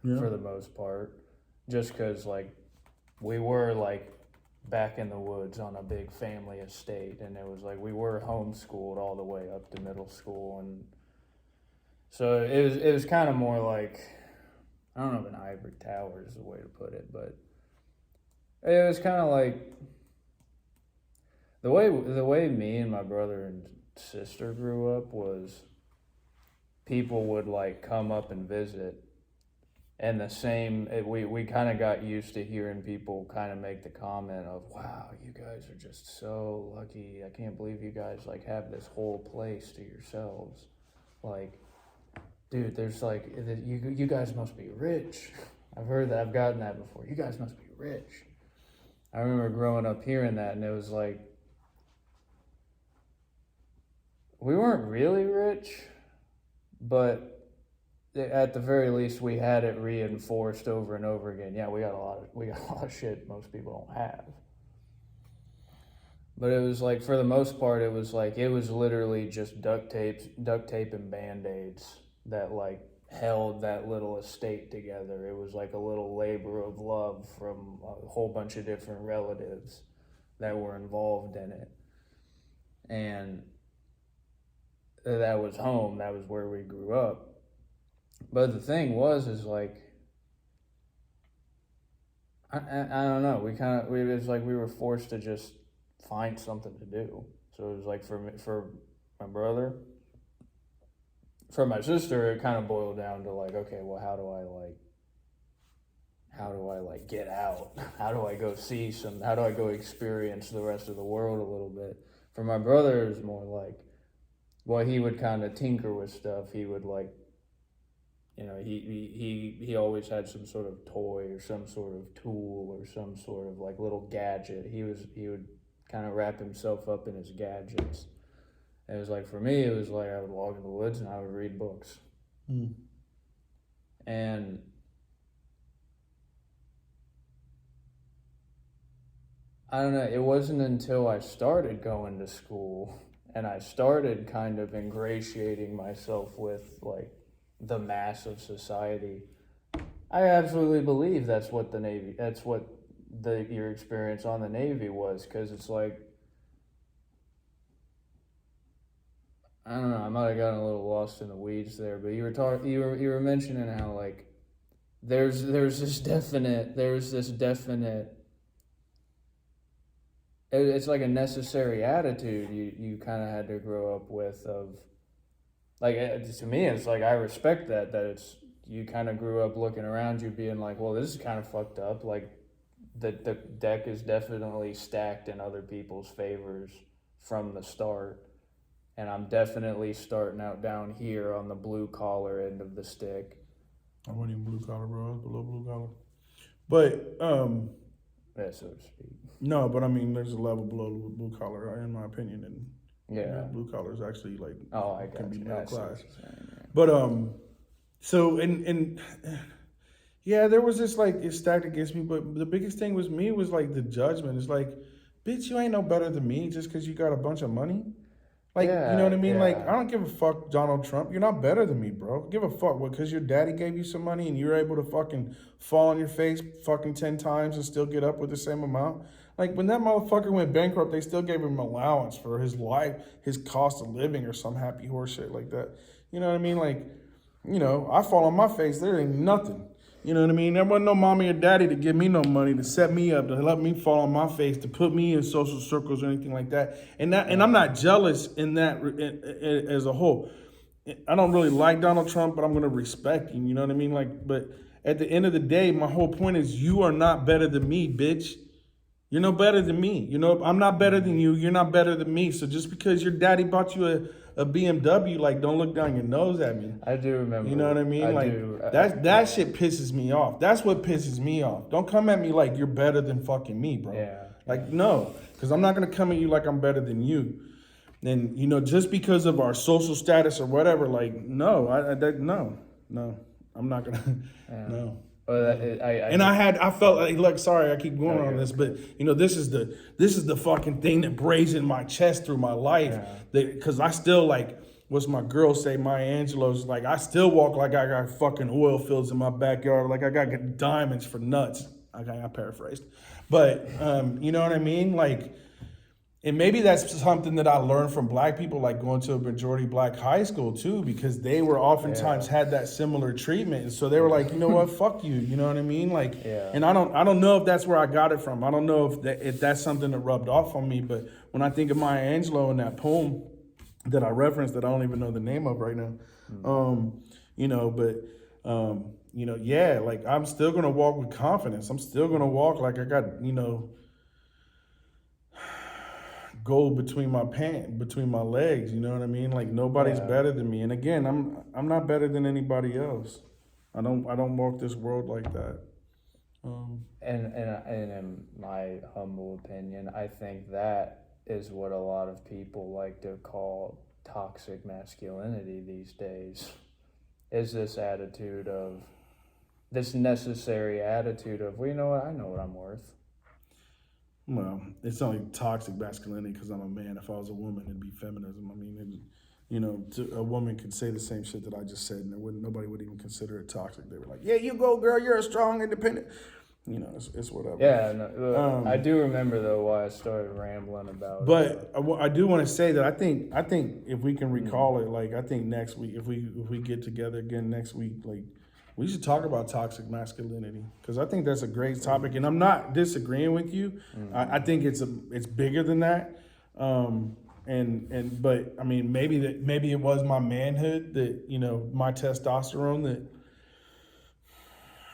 for the most part, just because like we were like back in the woods on a big family estate, and it was like we were homeschooled all the way up to middle school, and so it was kind of more like, I don't know if an ivory tower is the way to put it, but it was kind of like the way me and my brother and sister grew up was people would like come up and visit, and we kind of got used to hearing people kind of make the comment of, wow, you guys are just so lucky. I can't believe you guys like have this whole place to yourselves. Like, dude, there's like, you guys must be rich. I've gotten that before. You guys must be rich. I remember growing up hearing that, and it was like, we weren't really rich, but at the very least, we had it reinforced over and over again. Yeah, we got a lot of shit most people don't have. But it was like, for the most part, it was literally just duct tape and Band-Aids that like held that little estate together. It was like a little labor of love from a whole bunch of different relatives that were involved in it. And that was home. That was where we grew up. But the thing is like, I don't know. It was like we were forced to just find something to do. So it was like for my brother, for my sister, it kind of boiled down to like, okay, well, how do I get out? How do I go experience the rest of the world a little bit? For my brother, it was more like, well, he would kind of tinker with stuff. He would like, you know, he always had some sort of toy or some sort of tool or some sort of like little gadget. He would kind of wrap himself up in his gadgets. And it was like, for me, it was like I would walk in the woods and I would read books. And I don't know, it wasn't until I started going to school and I started kind of ingratiating myself with like the mass of society. I absolutely believe that's what your experience on the Navy was, because it's like, I don't know, I might have gotten a little lost in the weeds there, but you were mentioning how like there's this definite it's like a necessary attitude you kind of had to grow up with, of like, to me it's like I respect that it's, you kind of grew up looking around you being like, well, this is kind of fucked up, like the deck is definitely stacked in other people's favors from the start, and I'm definitely starting out down here on the blue collar end of the stick. I wasn't even blue collar, bro. I was below blue collar. But yeah, so to speak. No, but I mean, there's a level below blue collar, in my opinion, and yeah, blue collar is actually like can be middle class. Saying, yeah. But so and yeah, there was this like, it stacked against me. But the biggest thing was like the judgment. It's like, bitch, you ain't no better than me just because you got a bunch of money. Like, yeah, you know what I mean? Yeah. Like, I don't give a fuck, Donald Trump. You're not better than me, bro. Give a fuck. What, because your daddy gave you some money and you're able to fucking fall on your face fucking 10 times and still get up with the same amount? Like, when that motherfucker went bankrupt, they still gave him allowance for his life, his cost of living, or some happy horse shit like that. You know what I mean? Like, you know, I fall on my face, there ain't nothing. You know what I mean? There wasn't no mommy or daddy to give me no money, to set me up, to let me fall on my face, to put me in social circles or anything like that. And I'm not jealous in that as a whole. I don't really like Donald Trump, but I'm going to respect him. You know what I mean? Like, but at the end of the day, my whole point is, you are not better than me, bitch. You're no better than me. You know, I'm not better than you. You're not better than me. So just because your daddy bought you a BMW, like, don't look down your nose at me. I do remember. You know what I mean? That shit pisses me off. That's what pisses me off. Don't come at me like you're better than fucking me, bro. Yeah. Like, no, because I'm not going to come at you like I'm better than you. And, you know, just because of our social status or whatever, like, no, no, I'm not going to, no. But I felt like, look, sorry, I keep going No, on you're this, but you know, this is the fucking thing that brazen my chest through my life. Because I still like, what's my girl say? Maya Angelou's like, I still walk like I got fucking oil fields in my backyard, like I got diamonds for nuts. Okay, I paraphrased, but you know what I mean, like. And maybe that's something that I learned from black people, like going to a majority black high school too, because they were oftentimes had that similar treatment. And so they were like, you know what, fuck you. You know what I mean? Like, and I don't know if that's where I got it from. I don't know if that's something that rubbed off on me. But when I think of Maya Angelou in that poem that I referenced, that I don't even know the name of right now, you know, but you know, yeah, like I'm still gonna walk with confidence. I'm still gonna walk like I got, you know, gold between my legs, you know what I mean? Like nobody's better than me. And again, I'm not better than anybody else. I don't walk this world like that. And in my humble opinion, I think that is what a lot of people like to call toxic masculinity these days. Is this attitude of this necessary attitude of, well, you know what, I know what I'm worth. Well, it's only toxic masculinity because I'm a man. If I was a woman, it'd be feminism. I mean, you know, a woman could say the same shit that I just said, and nobody would even consider it toxic. They were like, "Yeah, you go, girl. You're a strong, independent." You know, it's whatever. Yeah, no, I do remember though why I started rambling about. But I do want to say that I think if we can recall it, like I think next week, if we get together again next week, like. We should talk about toxic masculinity because I think that's a great topic, and I'm not disagreeing with you. I think it's bigger than that, but I mean maybe it was my manhood that, you know, my testosterone that.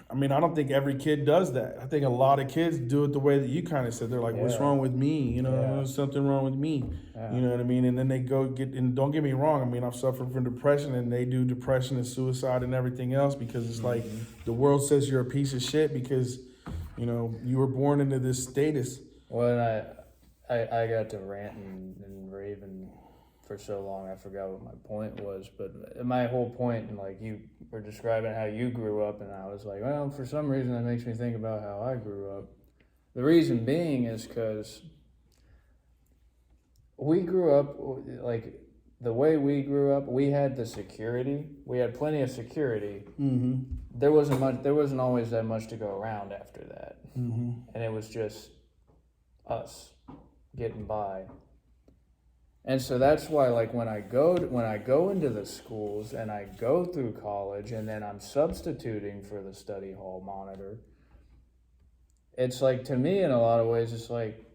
I mean, I don't think every kid does that. I think a lot of kids do it the way that you kind of said. They're like, "What's wrong with me? You know, there's something wrong with me." You know what I mean? And then they go and don't get me wrong. I mean, I've suffered from depression, and they do depression and suicide and everything else because it's like the world says you're a piece of shit because, you know, you were born into this status. Well, I got to ranting and raving for so long, I forgot what my point was. But my whole point, and like you were describing how you grew up, and I was like, well, for some reason that makes me think about how I grew up. The reason being is because we grew up, like the way we grew up, we had the security. We had plenty of security. Mm-hmm. There wasn't always that much to go around after that. Mm-hmm. And it was just us getting by. And so that's why, like, when I go into the schools and I go through college and then I'm substituting for the study hall monitor, it's like, to me, in a lot of ways, it's like,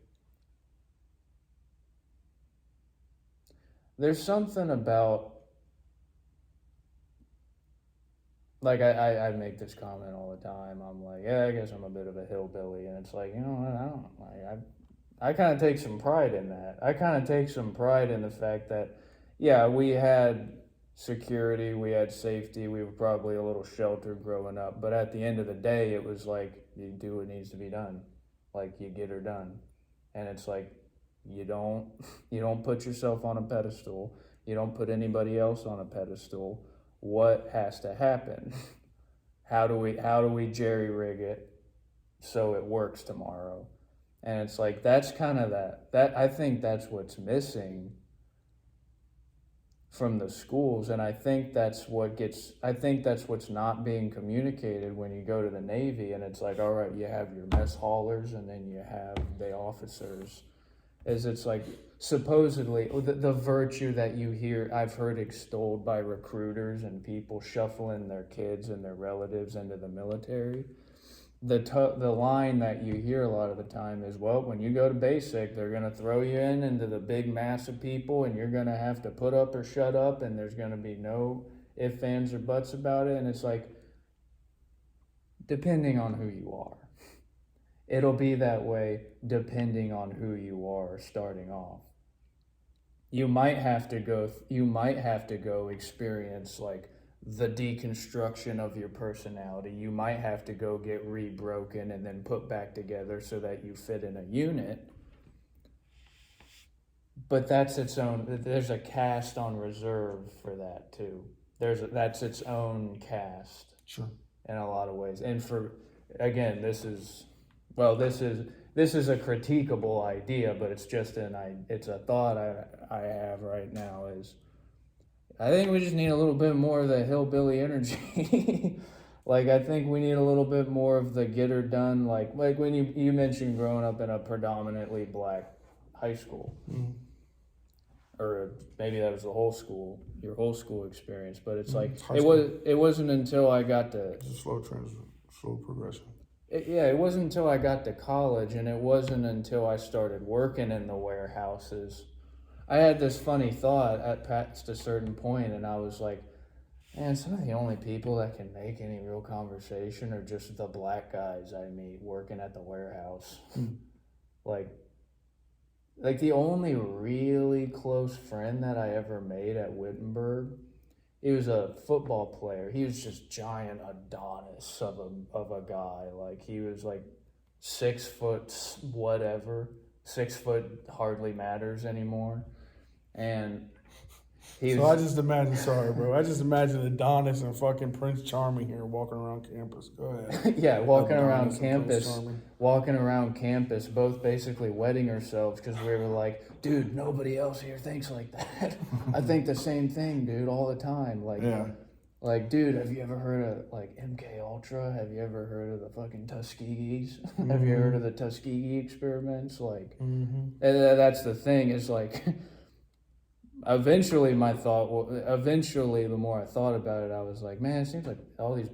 there's something about, like, I make this comment all the time. I'm like, yeah, I guess I'm a bit of a hillbilly. And it's like, you know what, I kind of take some pride in that. I kind of take some pride in the fact that, yeah, we had security, we had safety, we were probably a little sheltered growing up. But at the end of the day, it was like, you do what needs to be done. Like, you get her done. And it's like, you don't put yourself on a pedestal. You don't put anybody else on a pedestal. What has to happen? How do we jerry rig it so it works tomorrow? And it's like, that's kind of that I think that's what's missing from the schools. And I think that's what's not being communicated when you go to the Navy. And it's like, all right, you have your mess haulers and then you have the officers. It's like, supposedly, the virtue that you hear, I've heard extolled by recruiters and people shuffling their kids and their relatives into the military. The line that you hear a lot of the time is, well, when you go to basic, they're going to throw you into the big mass of people and you're going to have to put up or shut up and there's going to be no ifs, ands, or buts about it. And it's like, depending on who you are. It'll be that way depending on who you are starting off. You might have to go experience like the deconstruction of your personality. You might have to go get rebroken and then put back together so that you fit in a unit. But that's its own. There's a cast on reserve for that too. That's its own cast. Sure. In a lot of ways, and again, this is a critiquable idea, but it's just it's a thought I have right now. Is I think we just need a little bit more of the hillbilly energy. Like, I think we need a little bit more of the get her done. Like when you mentioned growing up in a predominantly black high school. Mm-hmm. Or maybe that was your whole school experience. But it's like it wasn't until I got to it's a slow progression. It wasn't until I got to college, and it wasn't until I started working in the warehouses. I had this funny thought past a certain point, and I was like, man, some of the only people that can make any real conversation are just the black guys I meet working at the warehouse. Like the only really close friend that I ever made at Wittenberg, he was a football player. He was just giant Adonis of a guy. Like, he was like 6 foot whatever. 6 foot hardly matters anymore. And I just imagine Adonis and fucking Prince Charming here walking around campus. Go ahead. Yeah, walking around campus, both basically wetting ourselves because we were like, dude, nobody else here thinks like that. I think the same thing, dude, all the time. Like, yeah. Like, dude, have you ever heard of like MK Ultra? Have you ever heard of the fucking Tuskegees? Mm-hmm. Have you heard of the Tuskegee experiments? Like, that's the thing. Is like. Eventually, the more I thought about it, I was like, man, it seems like all these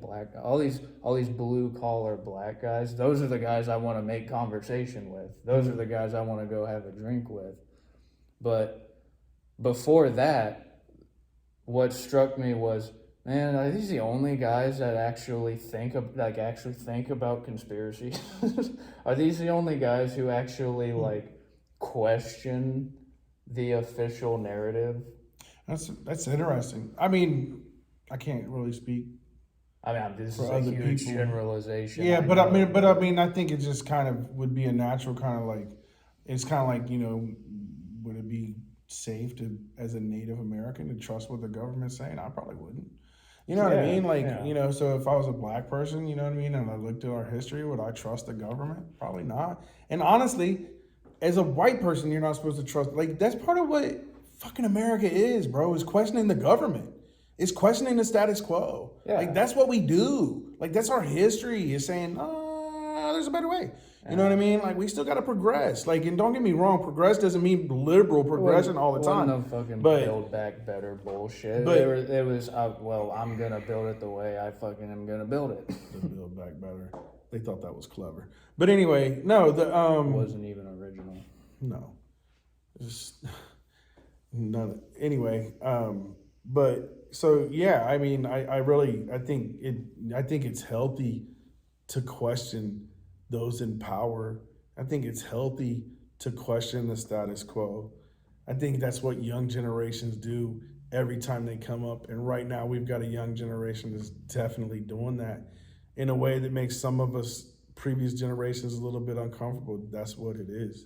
blue collar black guys, those are the guys I want to make conversation with. Those are the guys I want to go have a drink with. But before that, what struck me was, man, are these the only guys that actually think about conspiracies? Are these the only guys who actually like question the official narrative? That's interesting. I mean, I can't really speak. I mean, this is a huge generalization. Yeah, I mean, I think it just kind of would be a natural kind of like, it's kind of like, would it be safe to, as a Native American, to trust what the government's saying? I probably wouldn't. You know what I mean? Like, so if I was a black person, you know what I mean, and I looked at our history, would I trust the government? Probably not. And honestly, as a white person, you're not supposed to trust. Like, that's part of what fucking America is, bro, is questioning the government. It's questioning the status quo. Yeah. Like, that's what we do. Like, that's our history, is saying, there's a better way. You know what I mean? Like, we still got to progress. Like, and don't get me wrong, progress doesn't mean liberal progression all the time. No fucking build back better bullshit. But it was, I'm going to build it the way I fucking am going to build it. Build back better. They thought that was clever. But anyway, no, it wasn't even original. No. Just none. Anyway, but so yeah, I mean, I think it's healthy to question those in power. I think it's healthy to question the status quo. I think that's what young generations do every time they come up. And right now we've got a young generation that's definitely doing that in a way that makes some of us previous generations a little bit uncomfortable. That's what it is.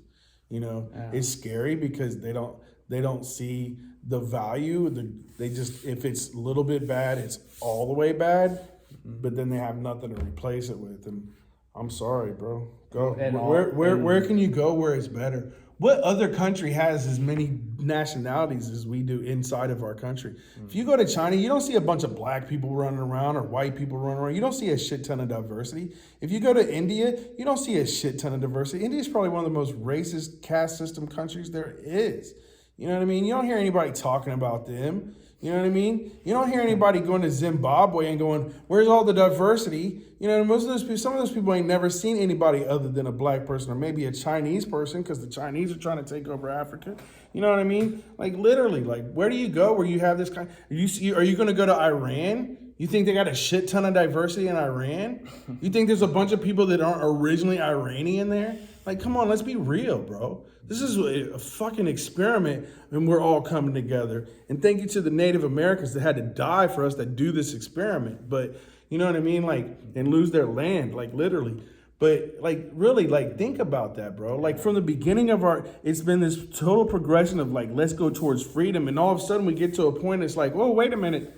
It's scary because they don't see the value. They just, if it's a little bit bad, it's all the way bad, but then they have nothing to replace it with. And I'm sorry, bro. Go. Where can you go where it's better? What other country has as many nationalities as we do inside of our country? If you go to China, you don't see a bunch of black people running around or white people running around. You don't see a shit ton of diversity. If you go to India, you don't see a shit ton of diversity. India is probably one of the most racist caste system countries there is. You know what I mean? You don't hear anybody talking about them. You know what I mean? You don't hear anybody going to Zimbabwe and going, where's all the diversity? Some of those people ain't never seen anybody other than a black person or maybe a Chinese person, because the Chinese are trying to take over Africa. You know what I mean? Like, literally, like, where do you go where you have this kind? Are you going to go to Iran? You think they got a shit ton of diversity in Iran? You think there's a bunch of people that aren't originally Iranian there? Like, come on, let's be real, bro. This is a fucking experiment, and we're all coming together. And thank you to the Native Americans that had to die for us that do this experiment. But you know what I mean? Like, and lose their land, like literally. But like, really, like, think about that, bro. Like, from the beginning of it's been this total progression of like, let's go towards freedom. And all of a sudden we get to a point, it's like, whoa, wait a minute.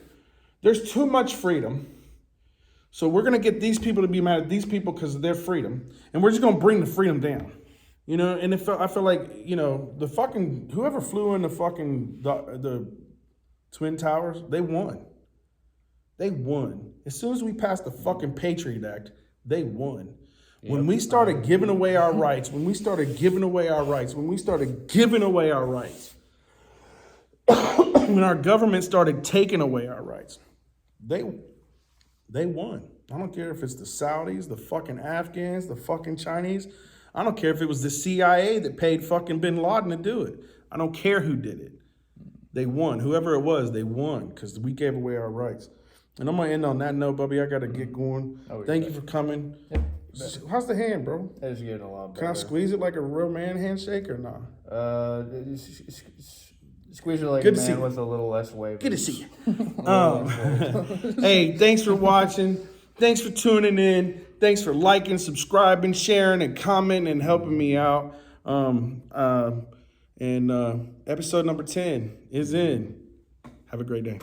There's too much freedom. So we're going to get these people to be mad at these people because of their freedom. And we're just going to bring the freedom down. You know, and I feel like, you know, the fucking, whoever flew in the Twin Towers, they won. They won. As soon as we passed the fucking Patriot Act, they won. Yep. When we started giving away our rights, when our government started taking away our rights, they won. I don't care if it's the Saudis, the fucking Afghans, the fucking Chinese. I don't care if it was the CIA that paid fucking bin Laden to do it. I don't care who did it. They won. Whoever it was, they won because we gave away our rights. And I'm going to end on that note, Bubby. I got to get going. Thank you for coming. Yep. How's the hand, bro? It's getting a lot better. Can I squeeze it like a real man handshake or not? Squeeze it like a man with a little less weight. Good to see you. Hey, thanks for watching. Thanks for tuning in. Thanks for liking, subscribing, sharing, and commenting and helping me out. And episode number 10 is in. Have a great day.